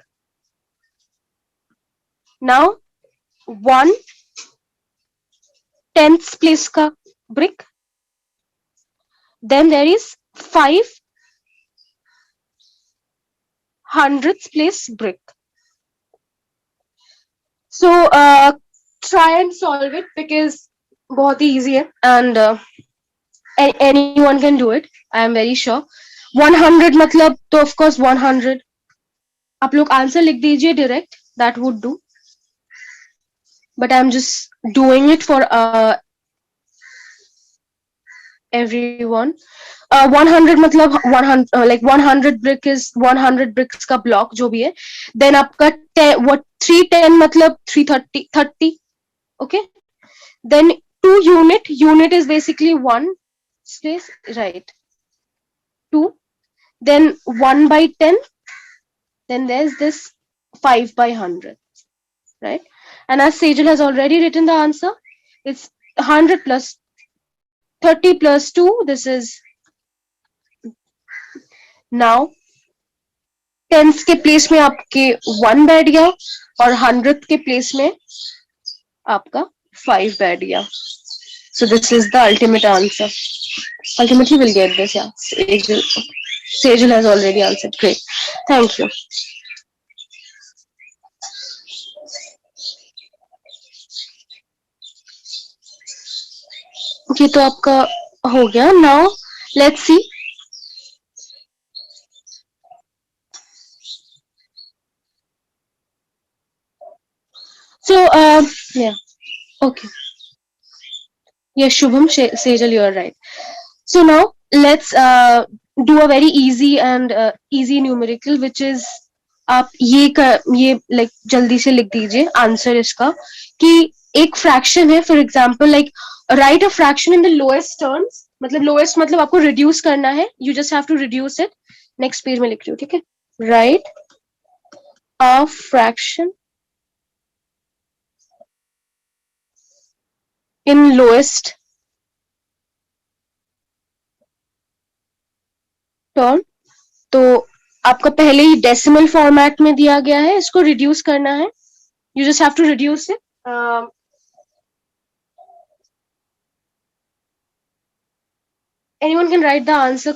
नाउ 1/10 प्लेस का brick, then there is 5/100 place brick. So try and solve it because बहुत ही easy है and anyone can do it. I am very sure. 100 मतलब तो of course 100. आप लोग आंसर लिख दीजिए direct. That would do. But I'm just doing it for everyone. 100 मतलब 100 like 100 brick is 100 bricks का block जो भी है. Then आपका 310 मतलब 330. Okay. Then 2 unit is basically 1 space, right? 2. Then 1/10. Then there's this 5/100, right? And as Sejal has already written the answer, it's 100 plus 30 plus 2. This is now tens के place में आपके 1 बैठ गया और 100 के प्लेस में आपका 5 बैठ गया. So this is the ultimate answer. Ultimately we'll get this. Yeah, Sejal has already answered. Great, thank you. ये तो आपका हो गया. Now let's see. So yeah, okay. Yes, Shubham, Sejal, you are right. So now let's do a very easy and easy numerical, which is आप ये like जल्दी से लिख दीजिए आंसर इसका कि एक फ्रैक्शन है. For example like write a fraction in the lowest terms. मतलब लोएस्ट मतलब आपको रिड्यूस करना है. You just have to reduce it. Next page में लिख रही हूँ, ठीक है. Write a fraction in lowest term. तो आपका पहले ही डेसिमल फॉर्मेट में दिया गया है. इसको रिड्यूस करना है. You just have to reduce it. Anyone can write the answer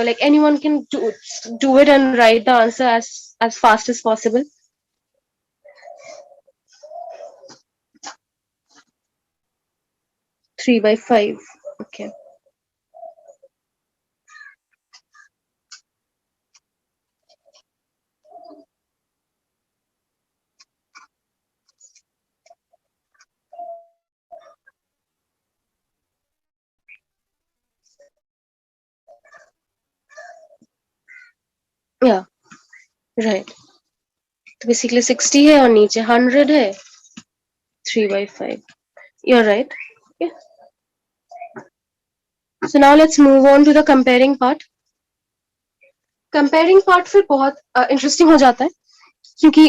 like anyone can do it and write the answer as fast as possible. Three by five. Okay. Yeah, right. तो basically 60 है और नीचे 100 है. 3/5. You're right. Okay. So now let's move on to the comparing part. Comparing part फिर बहुत interesting हो जाता है क्योंकि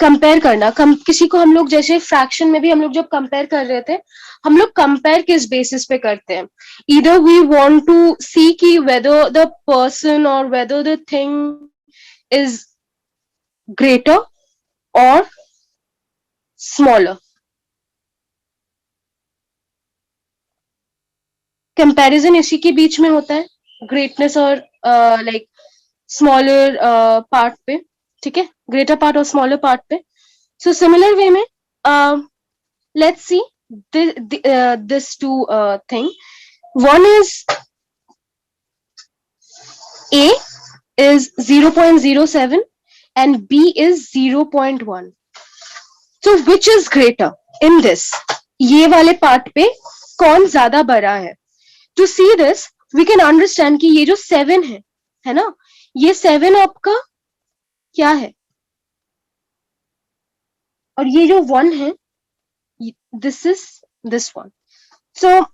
कंपेयर करना किसी को हम लोग जैसे फ्रैक्शन में भी हम लोग जब कंपेयर कर रहे थे, हम लोग कंपेयर किस बेसिस पे करते हैं. ईदर वी वांट टू सी कि वेदर द पर्सन और whether the thing is greater और स्मॉलर. कंपैरिजन इसी के बीच में होता है, ग्रेटनेस और लाइक स्मॉलर पार्ट पे, ठीक है. ग्रेटर पार्ट और स्मॉलर पार्ट पे. सो सिमिलर वे में let's see this two thing. One is A is 0.07 and B is 0.1. So which is greater in this? ये वाले पार्ट पे कौन ज्यादा बड़ा है? To see this, we can understand कि ये जो 7 है ना, ये 7 आपका क्या है और ये जो 1 है, this is this one. So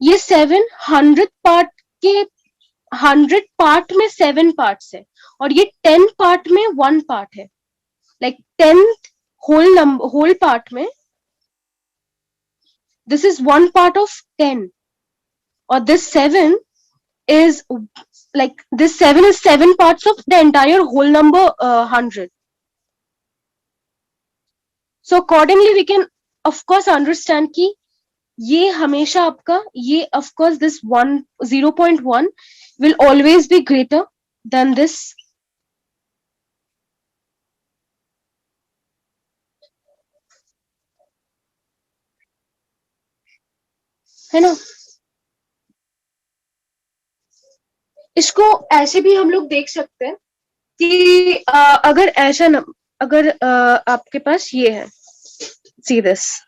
ये 7 100 पार्ट के 100 पार्ट में 7 पार्ट्स है और ये 10 पार्ट में 1 पार्ट है, लाइक 10th होल पार्ट में this is 1 part of 10, or this 7 is like this 7 is 7 parts of the entire whole number 100. So accordingly we can of course understand कि ये हमेशा आपका ये of course this 0.1 will always be greater than this है ना। इसको ऐसे भी हम लोग देख सकते हैं कि अगर ऐसा न, अगर आपके पास ये है, see this,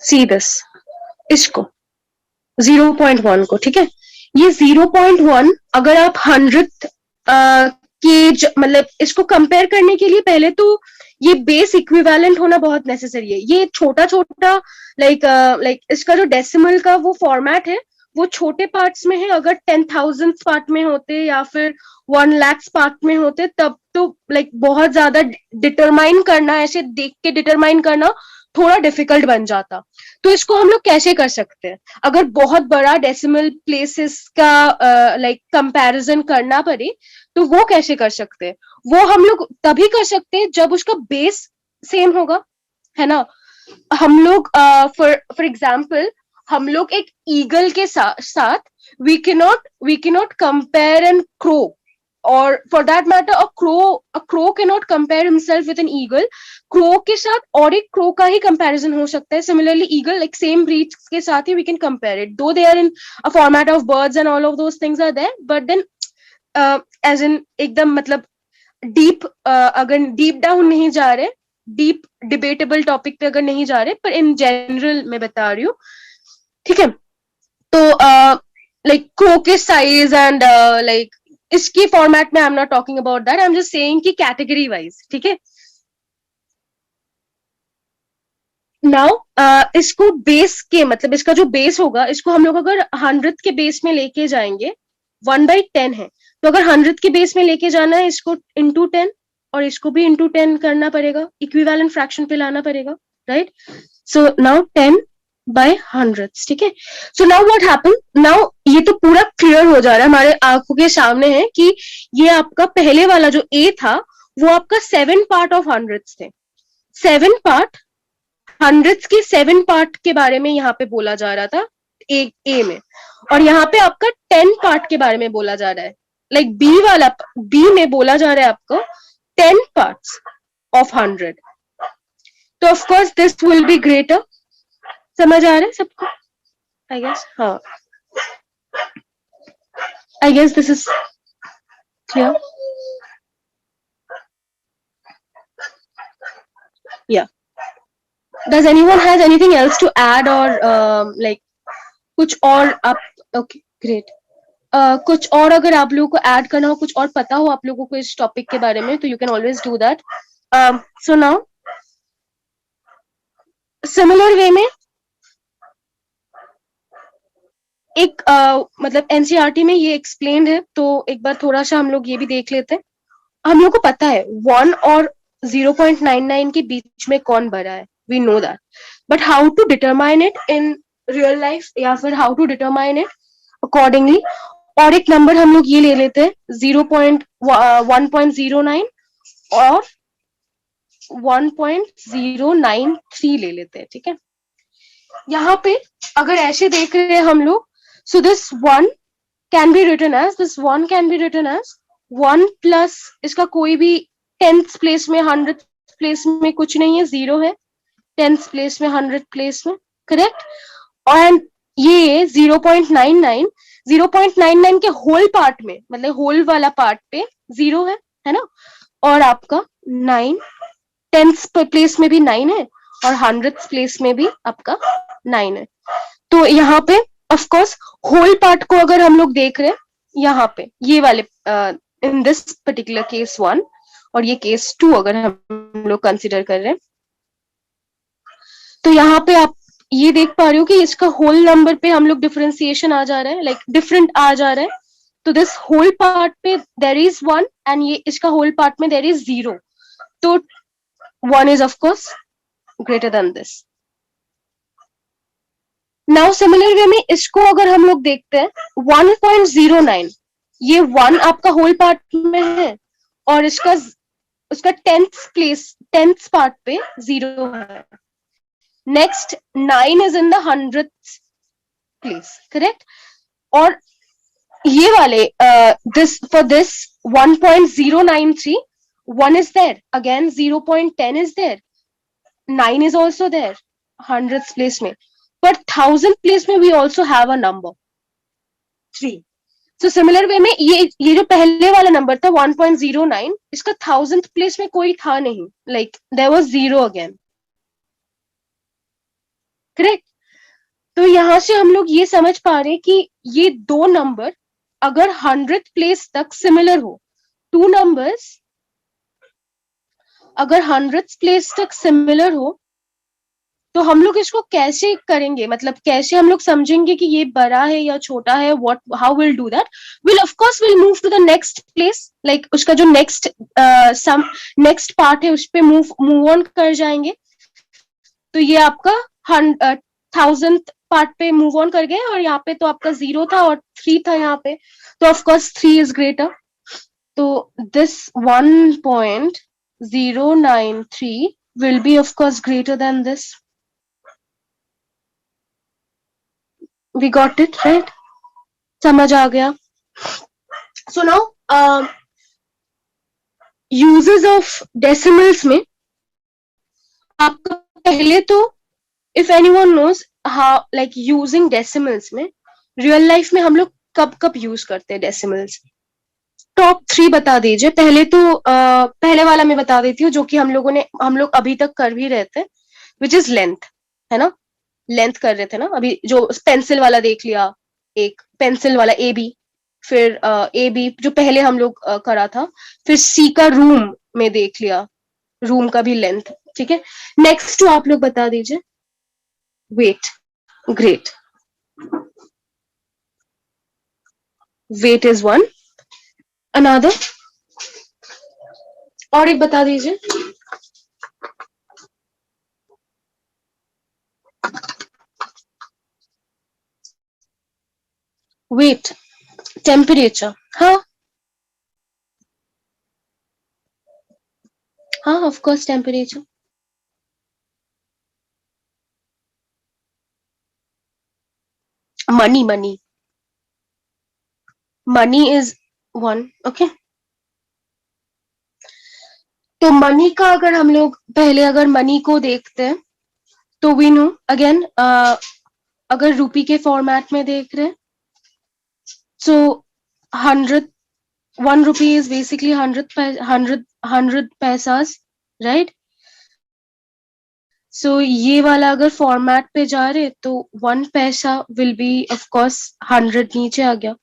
see this, इसको 0.1 को, ठीक है। ये 0.1 अगर आप 100th के मतलब इसको कंपेयर करने के लिए पहले तो ये बेस इक्विवेलेंट होना बहुत नेसेसरी है। ये छोटा छोटा लाइक इसका जो डेसिमल का वो फॉर्मेट है वो छोटे पार्ट्स में है। अगर 10,000 पार्ट में होते या फिर 1 लाख पार्ट में होते तब तो लाइक बहुत ज्यादा डिटरमाइन करना, ऐसे देख के डिटरमाइन करना थोड़ा डिफिकल्ट बन जाता। तो इसको हम लोग कैसे कर सकते हैं, अगर बहुत बड़ा डेसिमल प्लेसेस का लाइक कंपैरिजन करना पड़े तो वो कैसे कर सकते हैं? वो हम लोग तभी कर सकते हैं जब उसका बेस सेम होगा, है ना। हम लोग फॉर एग्जाम्पल हम लोग एक ईगल के साथ we cannot compare an crow, और for that matter a crow can not compare himself with an eagle. Crow के साथ और एक क्रो का ही कंपैरिजन हो सकता है। Similarly eagle like same breed के साथ ही we can compare it, though they are in a format of birds and all of those things are there, but then as in एकदम मतलब डीप अगर डीप डाउन नहीं जा रहे, deep debatable topic पे अगर नहीं जा रहे, पर इन जनरल मैं बता रही हूँ, ठीक है। तो लाइक क्रो के साइज एंड लाइक इसकी फॉर्मेट में I am not talking about that, I am just saying कि कैटेगरी वाइज, ठीक है। नाउ इसको बेस के मतलब इसका जो बेस होगा इसको हम लोग अगर 100 के बेस में लेके जाएंगे, 1/10 है तो अगर 100 के बेस में लेके जाना है इसको इंटू 10 और इसको भी इंटू 10 करना पड़ेगा, इक्विवेलेंट फ्रैक्शन पे लाना पड़ेगा, राइट। सो नाउ 10 बाय 100, ठीक है। So now what happen, now ये तो पूरा क्लियर हो जा रहा है, हमारे आंखों के सामने है कि ये आपका पहले वाला जो ए था वो आपका 7 पार्ट ऑफ 100 थे। 7 पार्ट 100 के 7 पार्ट के बारे में यहाँ पे बोला जा रहा था ए में, और यहाँ पे आपका 10 पार्ट के बारे में बोला जा रहा है। लाइक बी वाला बी में बोला जा रहा है आपको 10 पार्ट्स ऑफ 100, तो of course this will be greater. समझ आ रहा है सबको? आई गेस हाँ, I guess this is clear. या does anyone has anything else to add or like कुछ और आप ओके ग्रेट कुछ और अगर आप लोगों को ऐड करना हो, कुछ और पता हो आप लोगों को इस टॉपिक के बारे में, तो you can always do that. So now similar way में एक मतलब एनसीईआरटी में ये एक्सप्लेन्ड है, तो एक बार थोड़ा सा हम लोग ये भी देख लेते हैं। हम लोग को पता है 1 और 0.99 के बीच में कौन बड़ा है, we know that, but how to determine it in real life या फिर how to determine it accordingly. और एक नंबर हम लोग ये ले लेते हैं 1.09 और 1.093 ले लेते हैं, ठीक है। यहाँ पे अगर ऐसे देख रहे हैं हम लोग, so this 1 can be written as 1 plus इसका कोई भी 10th प्लेस में 100th प्लेस में कुछ नहीं है, 0 है 10th प्लेस में 100th प्लेस में, करेक्ट। और ये 0.99 के होल पार्ट में मतलब होल वाला पार्ट पे 0 है ना। और आपका 9 10th प्लेस में भी 9 है और 100th प्लेस में भी आपका 9 है। तो यहाँ पे ऑफ कोर्स होल पार्ट को अगर हम लोग देख रहे हैं, यहाँ पे ये वाले इन दिस पर्टिकुलर केस 1 और ये केस 2 अगर हम लोग कंसिडर कर रहे हैं, तो यहाँ पे आप ये देख पा रहे हो कि इसका होल नंबर पे हम लोग डिफरेंशिएशन आ जा रहा है, लाइक डिफरेंट आ जा रहा है। तो दिस होल पार्ट पे देयर इज 1 एंड ये इसका होल पार्ट में देयर इज 0, तो 1 is of course greater than this. Now similar way में इसको अगर हम लोग देखते हैं 1.09, ये 1 आपका होल पार्ट में है और इसका उसका 10th पार्ट पे 0 है। Next 9 is in the 100th place, correct. और ये वाले this for this 1.093 1 is there, again 0.10 is there, 9 is also there 100th place में, but 1000th place में we also have a number 3. So similar way में ये जो पहले वाला नंबर था 1.09, इसका 1000th place में कोई था नहीं, like there was 0 again, correct. तो यहां से हम लोग ये समझ पा रहे कि ये दो नंबर अगर 100th प्लेस तक सिमिलर हो, टू नंबर्स अगर 100th प्लेस तक सिमिलर हो, तो हम लोग इसको कैसे करेंगे, मतलब कैसे हम लोग समझेंगे कि ये बड़ा है या छोटा है, what how will do that, will of course will move to the next place, like उसका जो नेक्स्ट सम नेक्स्ट पार्ट है उस पे मूव ऑन कर जाएंगे। तो ये आपका 1000th पार्ट पे मूव ऑन कर गए और यहाँ पे तो आपका 0 था और 3 था यहाँ पे, तो ऑफ कोर्स 3 इज ग्रेटर। तो this 1.093 will be of course greater than this. We got it right? समझ आ गया? So now uses of decimals में आपका पहले तो if anyone knows how like using decimals में real life में हम लोग कब कब यूज करते हैं decimals, टॉप 3 बता दीजिए। पहले तो पहले वाला मैं बता देती हूँ जो कि हम लोग अभी तक कर भी रहे थे, विच इज लेंथ, है ना। लेंथ कर रहे थे ना अभी, जो पेंसिल वाला देख लिया, एक पेंसिल वाला ए बी, फिर ए बी जो पहले हम लोग करा था, फिर सी का रूम में देख लिया, रूम का भी लेंथ, ठीक है। नेक्स्ट टू आप लोग बता दीजिए weight, great, weight is one, another और एक बता दीजिए, वेट, टेम्परेचर, हाँ हाँ of course temperature, money, money, money is one, okay. तो मनी का अगर हम लोग पहले अगर मनी को देखते हैं तो वी नो अगेन, अगर रुपी के फॉर्मेट में देख रहे हैं, सो 100 1 rupee is basically 100 पैसास, राइट। सो ये वाला अगर फॉर्मेट पे जा रहे तो 1 पैसा विल बी ऑफ कोर्स 100, नीचे आ गया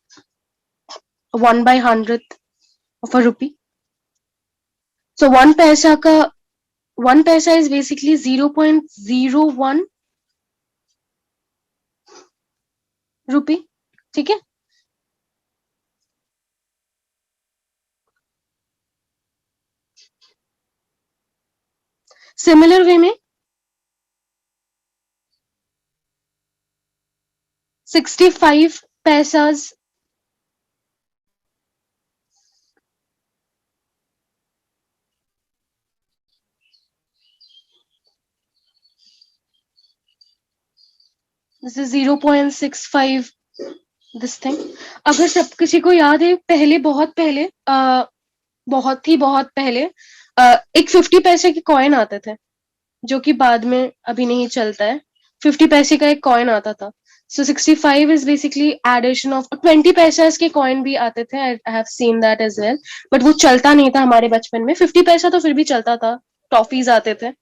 1/100 of a rupee. So 1 पैसा का 1 पैसा is basically 0.01 रुपी, ठीक है। सिमिलर वे में 65 पैसास this is 0.65 this thing। अगर सब किसी को याद है, पहले बहुत पहले बहुत पहले एक 50 पैसे के कॉइन आते थे जो कि बाद में अभी नहीं चलता है। 50 पैसे का एक कॉइन आता था। So 65 is basically addition of 20 पैसा के कॉइन भी आते थे, I have seen that as well, but वो चलता नहीं था हमारे बचपन में। 50 पैसा तो फिर भी चलता था, टॉफीज आते थे,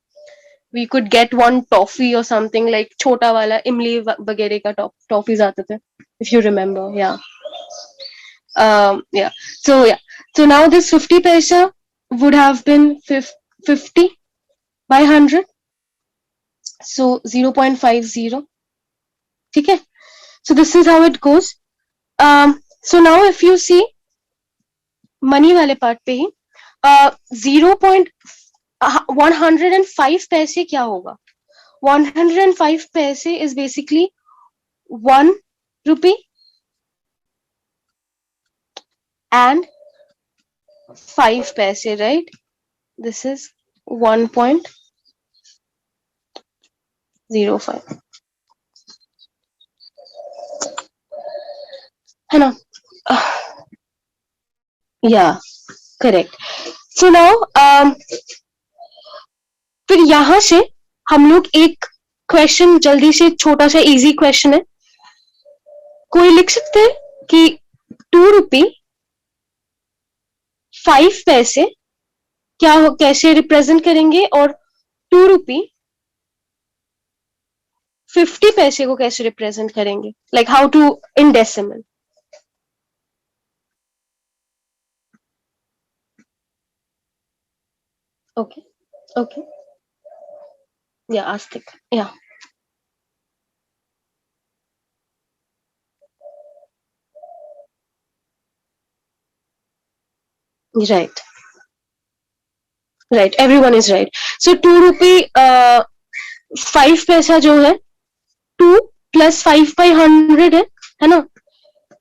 we could get one toffee or something like छोटा वाला इमली वगैरह का टॉफीज आते थे, if you remember, yeah। Yeah. So now this 50 paisa would have been 50 by 100. So 0.50. Okay. So this is how it goes. So now if you see money वाले part पे ही 0.105 पैसे क्या होगा? 105 paise is basically 1 rupee and 5 paise, right? This is 1.05. है ना? Yeah, correct. So now फिर यहाँ से हम लोग एक क्वेश्चन जल्दी से, छोटा सा इजी क्वेश्चन है, कोई लिख सकते हैं कि 2 रुपी 5 पैसे क्या हो, कैसे रिप्रेजेंट करेंगे, और 2 रुपी 50 पैसे को कैसे रिप्रेजेंट करेंगे, like how to in decimal. Okay. Okay. Yeah, Astik. Yeah. Right. Right. Everyone is right. So 2 rupee 5 पैसा जो है 2 plus 5 by 100 है ना?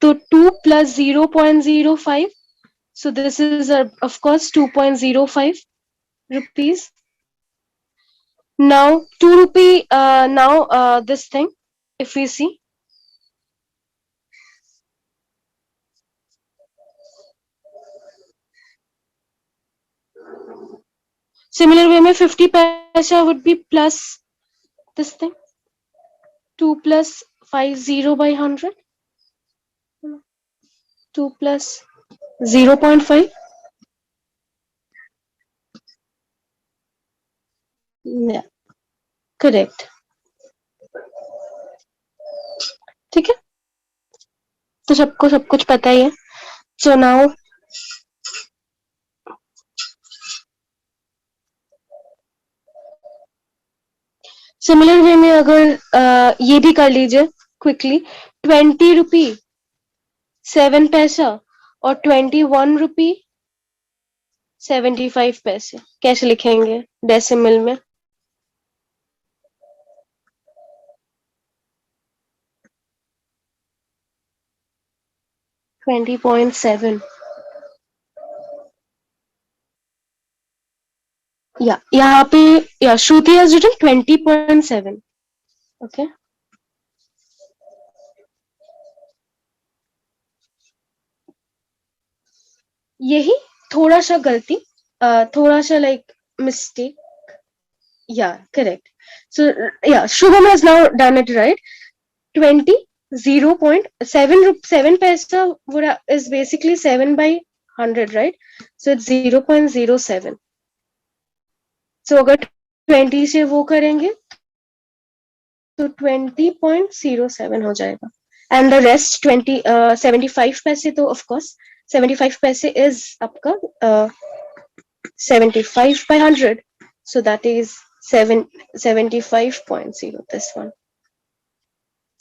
तो 2 plus 0.05. So this is of course 2.05 rupees. Now 2 rupee now this thing, if we see, similar way में 50 paisa would be plus this thing, 2 plus 50 by 100, 2 plus 0.5. Yeah, correct. ठीक है, तो सबको सब कुछ पता ही है. So now सिमिलर वे में अगर ये भी कर लीजिए क्विकली, 20 रुपी 7 पैसा और 21 रुपी 75 पैसे कैसे लिखेंगे डेसिमल में? $20.7. या यहाँ पे या श्रुति has written 20.7. ओके, यही थोड़ा सा गलती, थोड़ा सा लाइक मिस्टेक. या करेक्ट. सो या Shubham has now done it right. 20 0.7 paisa is basically 7 by 100, right? So it's 0.07. So अगर 20 से वो करेंगे तो 20.07 हो जाएगा. And the rest 75 पैसे, तो of course 75 पैसे is आपका 75 by 100. So that is 75.0, this one.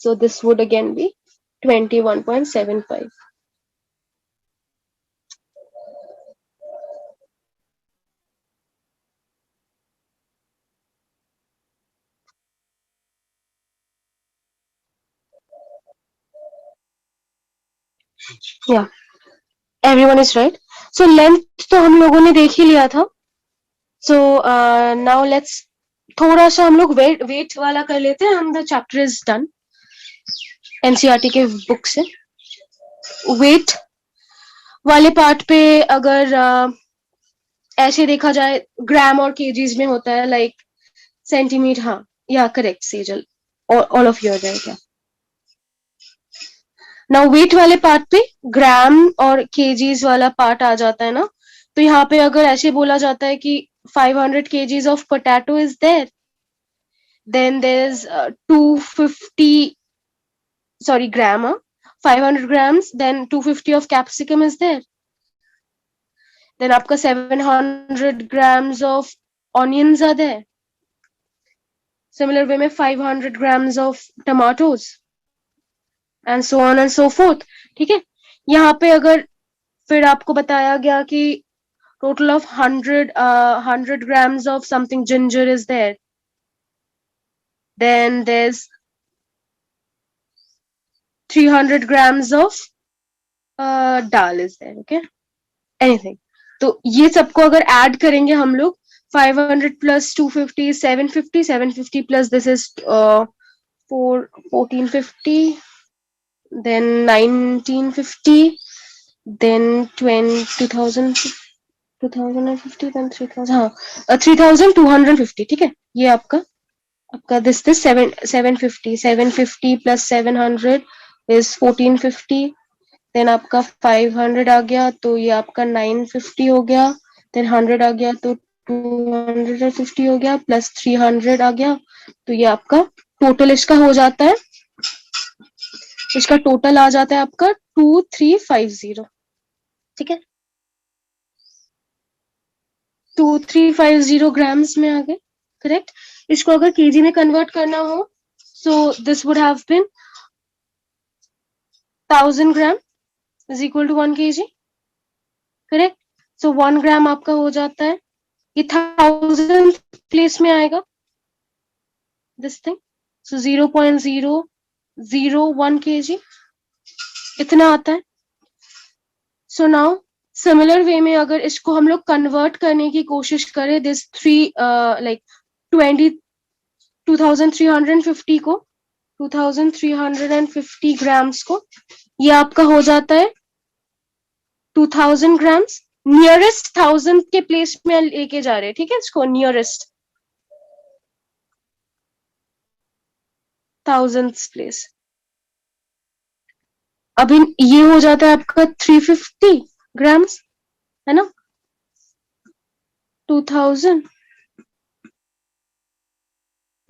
So this would again be 21.75. Yeah, everyone is right. So length तो हम लोगों ने देख ही लिया था. So now let's थोड़ा सा हम लोग वेट वाला कर लेते हैं. हम the chapter is done. NCERT के बुक से वेट वाले पार्ट पे अगर ऐसे देखा जाए ग्राम और केजीज में होता है, लाइक सेंटीमीटर. हाँ, या correct Sejal, all of you are right. Now weight वाले पार्ट पे ग्राम और केजीज वाला पार्ट आ जाता है ना. तो यहाँ पे अगर ऐसे बोला जाता है कि 500 kgs of potato is there, then there's 250 gram 500 grams, then 250 of capsicum is there. Then आपका 700 grams of onions are there. Similar way में 500 grams of tomatoes and so on and so forth. ठीक है, यहाँ पे अगर फिर आपको बताया गया कि total of 100 grams of something ginger is there. Then there's 300 grams of dal is there. Okay, anything. तो ये सबको अगर ऐड करेंगे हम लोग 500 plus 250 750, 750 plus this is 1450, then 1950, then 2000 2050, then 3000, हाँ 3250. ठीक है, ये आपका this 750 plus 700 is 1450. then आपका 500 आ गया तो ये आपका 950 हो गया. then 100 आ गया तो 250 हो गया, प्लस 300 आ गया तो ये आपका टोटल इसका हो जाता है, इसका टोटल आ जाता है आपका 2350. ठीक है, 2350 ग्राम्स में आ गए. करेक्ट. इसको अगर केजी में कन्वर्ट करना हो so this would have been 1000 gram is equal to 1 kg. Correct. So 1 gram आपका हो जाता है, ये 1000 प्लेस में आएगा दिस थिंग. सो 0.001 kg इतना आता है. सो नाउ सिमिलर वे में अगर इसको हम लोग कन्वर्ट करने की कोशिश करें दिस 2350 को 2350 ग्राम्स को, ये आपका हो जाता है 2000 ग्राम्स. नियरेस्ट 1000 के प्लेस में लेके जा रहे हैं. ठीक है, इसको नियरेस्ट 1000 प्लेस. अभी ये हो जाता है आपका 350 ग्राम्स, है ना. 2000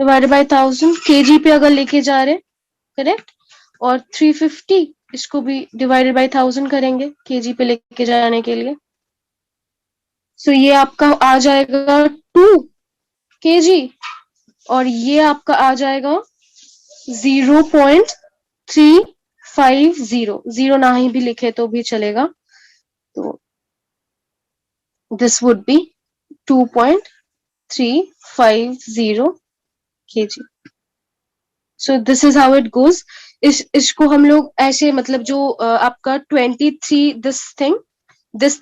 डिवाइडेड बाय 1000 केजी पे अगर लेके जा रहे. करेक्ट. और 350 इसको भी डिवाइडेड बाय 1000 करेंगे केजी पे लेके जाने के लिए. सो ये आपका आ जाएगा 2 kg और ये आपका आ जाएगा 0.350. जीरो ना ही भी लिखे तो भी चलेगा. तो this would be 2.350 kg. So this is how it goes. इसको हम लोग ऐसे मतलब जो आपका 23 this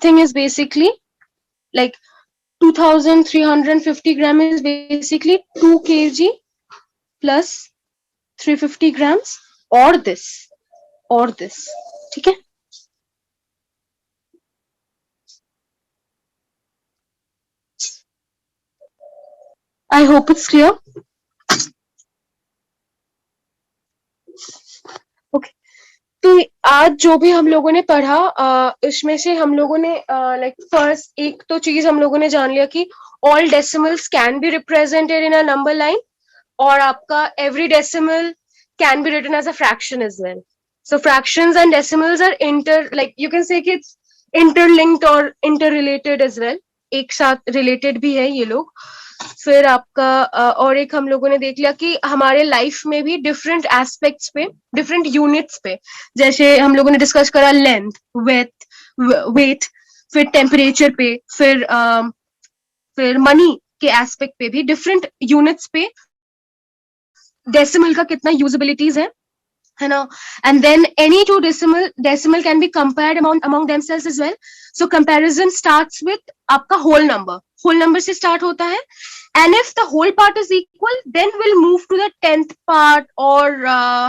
thing is basically like 2350 gram is basically 2 kg plus 350 grams or this. ठीक है. I hope it's clear. Okay. तो आज जो भी हम लोगों ने पढ़ा इसमें से हम लोगों ने लाइक फर्स्ट एक तो चीज हम लोगों ने जान लिया कि all decimals can be represented in a number line और आपका every decimal can be written as a fraction as well. So fractions and decimals are like you can say कि इट्स इंटरलिंक्ड और इंटररिलेटेड एज वेल. एक साथ related भी है ये लोग. फिर आपका और एक हम लोगों ने देख लिया कि हमारे लाइफ में भी डिफरेंट एस्पेक्ट्स पे डिफरेंट यूनिट्स पे, जैसे हम लोगों ने डिस्कस करा लेंथ, वेट, फिर टेम्परेचर पे, फिर मनी के एस्पेक्ट पे भी डिफरेंट यूनिट्स पे डेसिमल का कितना यूजेबिलिटीज है ना. And then any two decimal can be compared among themselves as well. So comparison starts with आपका होल नंबर से स्टार्ट होता है. And if the whole part is equal then will move to the 10th part और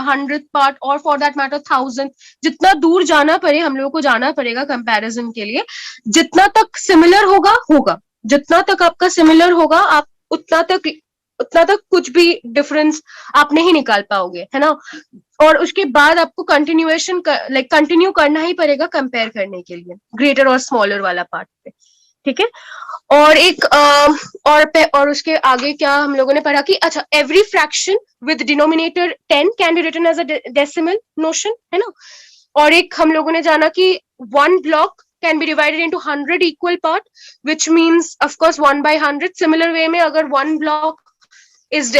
100th part और for that matter 1000. जितना दूर जाना पड़े हम लोगों को जाना पड़ेगा कंपैरिजन के लिए. जितना तक सिमिलर होगा जितना तक आपका सिमिलर होगा आप उतना तक कुछ भी डिफरेंस आप नहीं निकाल पाओगे, है ना. और उसके बाद आपको कंटिन्यूएशन कंटिन्यू करना ही पड़ेगा कंपेयर करने के लिए ग्रेटर और स्मॉलर वाला पार्ट पे. ठीक है. और एक और उसके आगे क्या हम लोगों ने पढ़ा कि अच्छा every fraction with denominator 10 can be written as a decimal notion, है ना. और एक हम लोगों ने जाना कि one block can be divided into 100 equal part, which means of course 1 by 100. Similar way में अगर one block is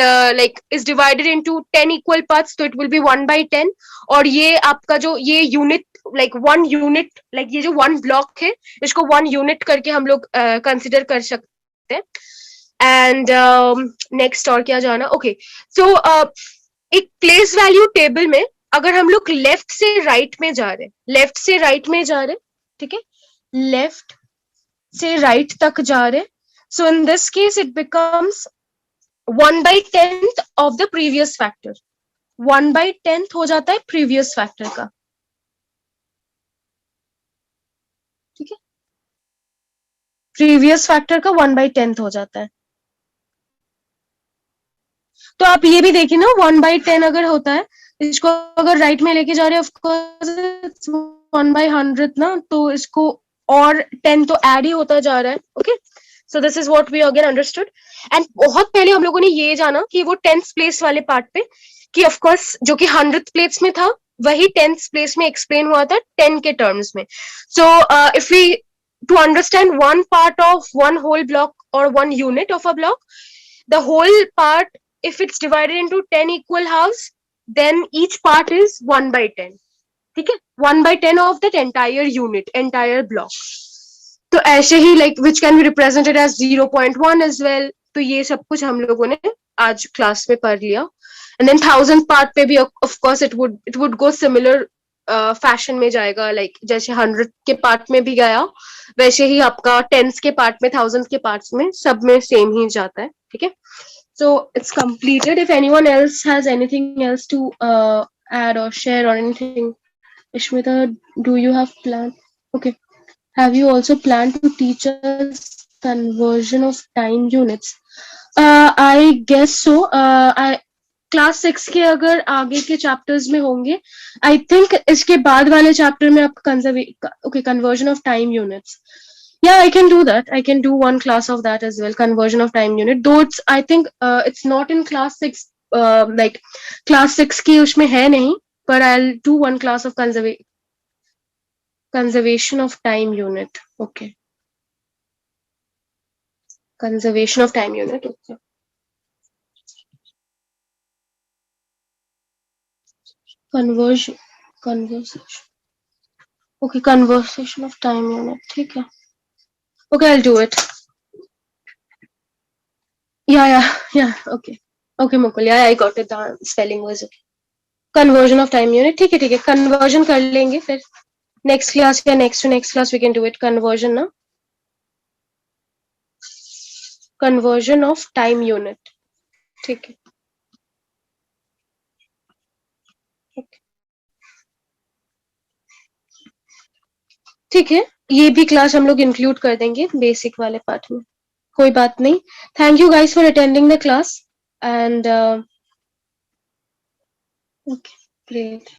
divided into 10 equal parts, तो it will be 1 by 10. और ये आपका जो ये यूनिट like 1 unit, like ये जो 1 block है, इसको 1 unit करके हम लोग कंसिडर कर सकते हैं. एंड नेक्स्ट और क्या जाना, ओके. सो एक प्लेस वैल्यू टेबल में अगर हम लोग लेफ्ट से राइट में जा रहे, लेफ्ट से राइट में जा रहे, ठीक है, लेफ्ट से राइट तक जा रहे, so in this case it becomes 1 by 10th of the previous factor. 1 by 10th हो जाता है प्रीवियस फैक्टर का, ठीक है, प्रीवियस फैक्टर का 1 by 10th हो जाता है. तो आप ये भी देखिए ना, 1 by 10 अगर होता है, इसको अगर राइट में लेके जा रहे हैं, ऑफकोर्स 1 by 100 ना, तो इसको और 10 तो ऐड ही होता जा रहा है. Okay, so this is what we again understood. And बहुत पहले हम लोगों ने ये जाना कि वो 10th प्लेस वाले पार्ट पे, कि ऑफकोर्स जो कि 100th प्लेस में था, वही 10th प्लेस में एक्सप्लेन हुआ था 10 के टर्म्स में. So if we to understand one part of one whole block और one unit of a block, the whole part, if it's divided into 10 equal halves, then each part is 1 by 10. ठीक है, 1 by 10 of that entire unit, entire block. तो ऐसे ही like which can be represented as 0.1 as well. तो ये सब कुछ हम लोगों ने आज क्लास में पढ़ लिया. And then 1000 part पे भी of course it would go similar fashion में जाएगा, like जैसे 100 के पार्ट में भी गया, वैसे ही आपका 10 के पार्ट में, 1000 के पार्ट्स में, सब में सेम ही जाता है. ठीक है, so it's completed. If anyone else has anything else to add or share or anything, Ishmita, do you have plan? Okay, have you also planned to teach us conversion of time units? I guess so. I class 6 के अगर आगे के chapters में होंगे, I think इसके बाद वाले chapter में आपका conversion of time units. Yeah, I can do that. I can do one class of that as well. Conversion of time unit. Though it's, I think it's not in class 6. Like class 6 की उसमें है नहीं, but I'll do one class of conservation of time unit. Okay. Conservation of time unit. Okay. Conversation. Okay, conversation of time unit. ठीक है. Okay, I'll do it. Yeah. Okay, Mukul. Yeah, I got it. The spelling was okay. Conversion of time unit. ठीक है. Conversion कर लेंगे फिर. Next class या next to next class we can do it. Conversion ना. Conversion of time unit. ठीक है. ठीक है, ये भी क्लास हम लोग इंक्लूड कर देंगे बेसिक वाले पार्ट में. कोई बात नहीं. Thank you guys for attending the class and okay, great.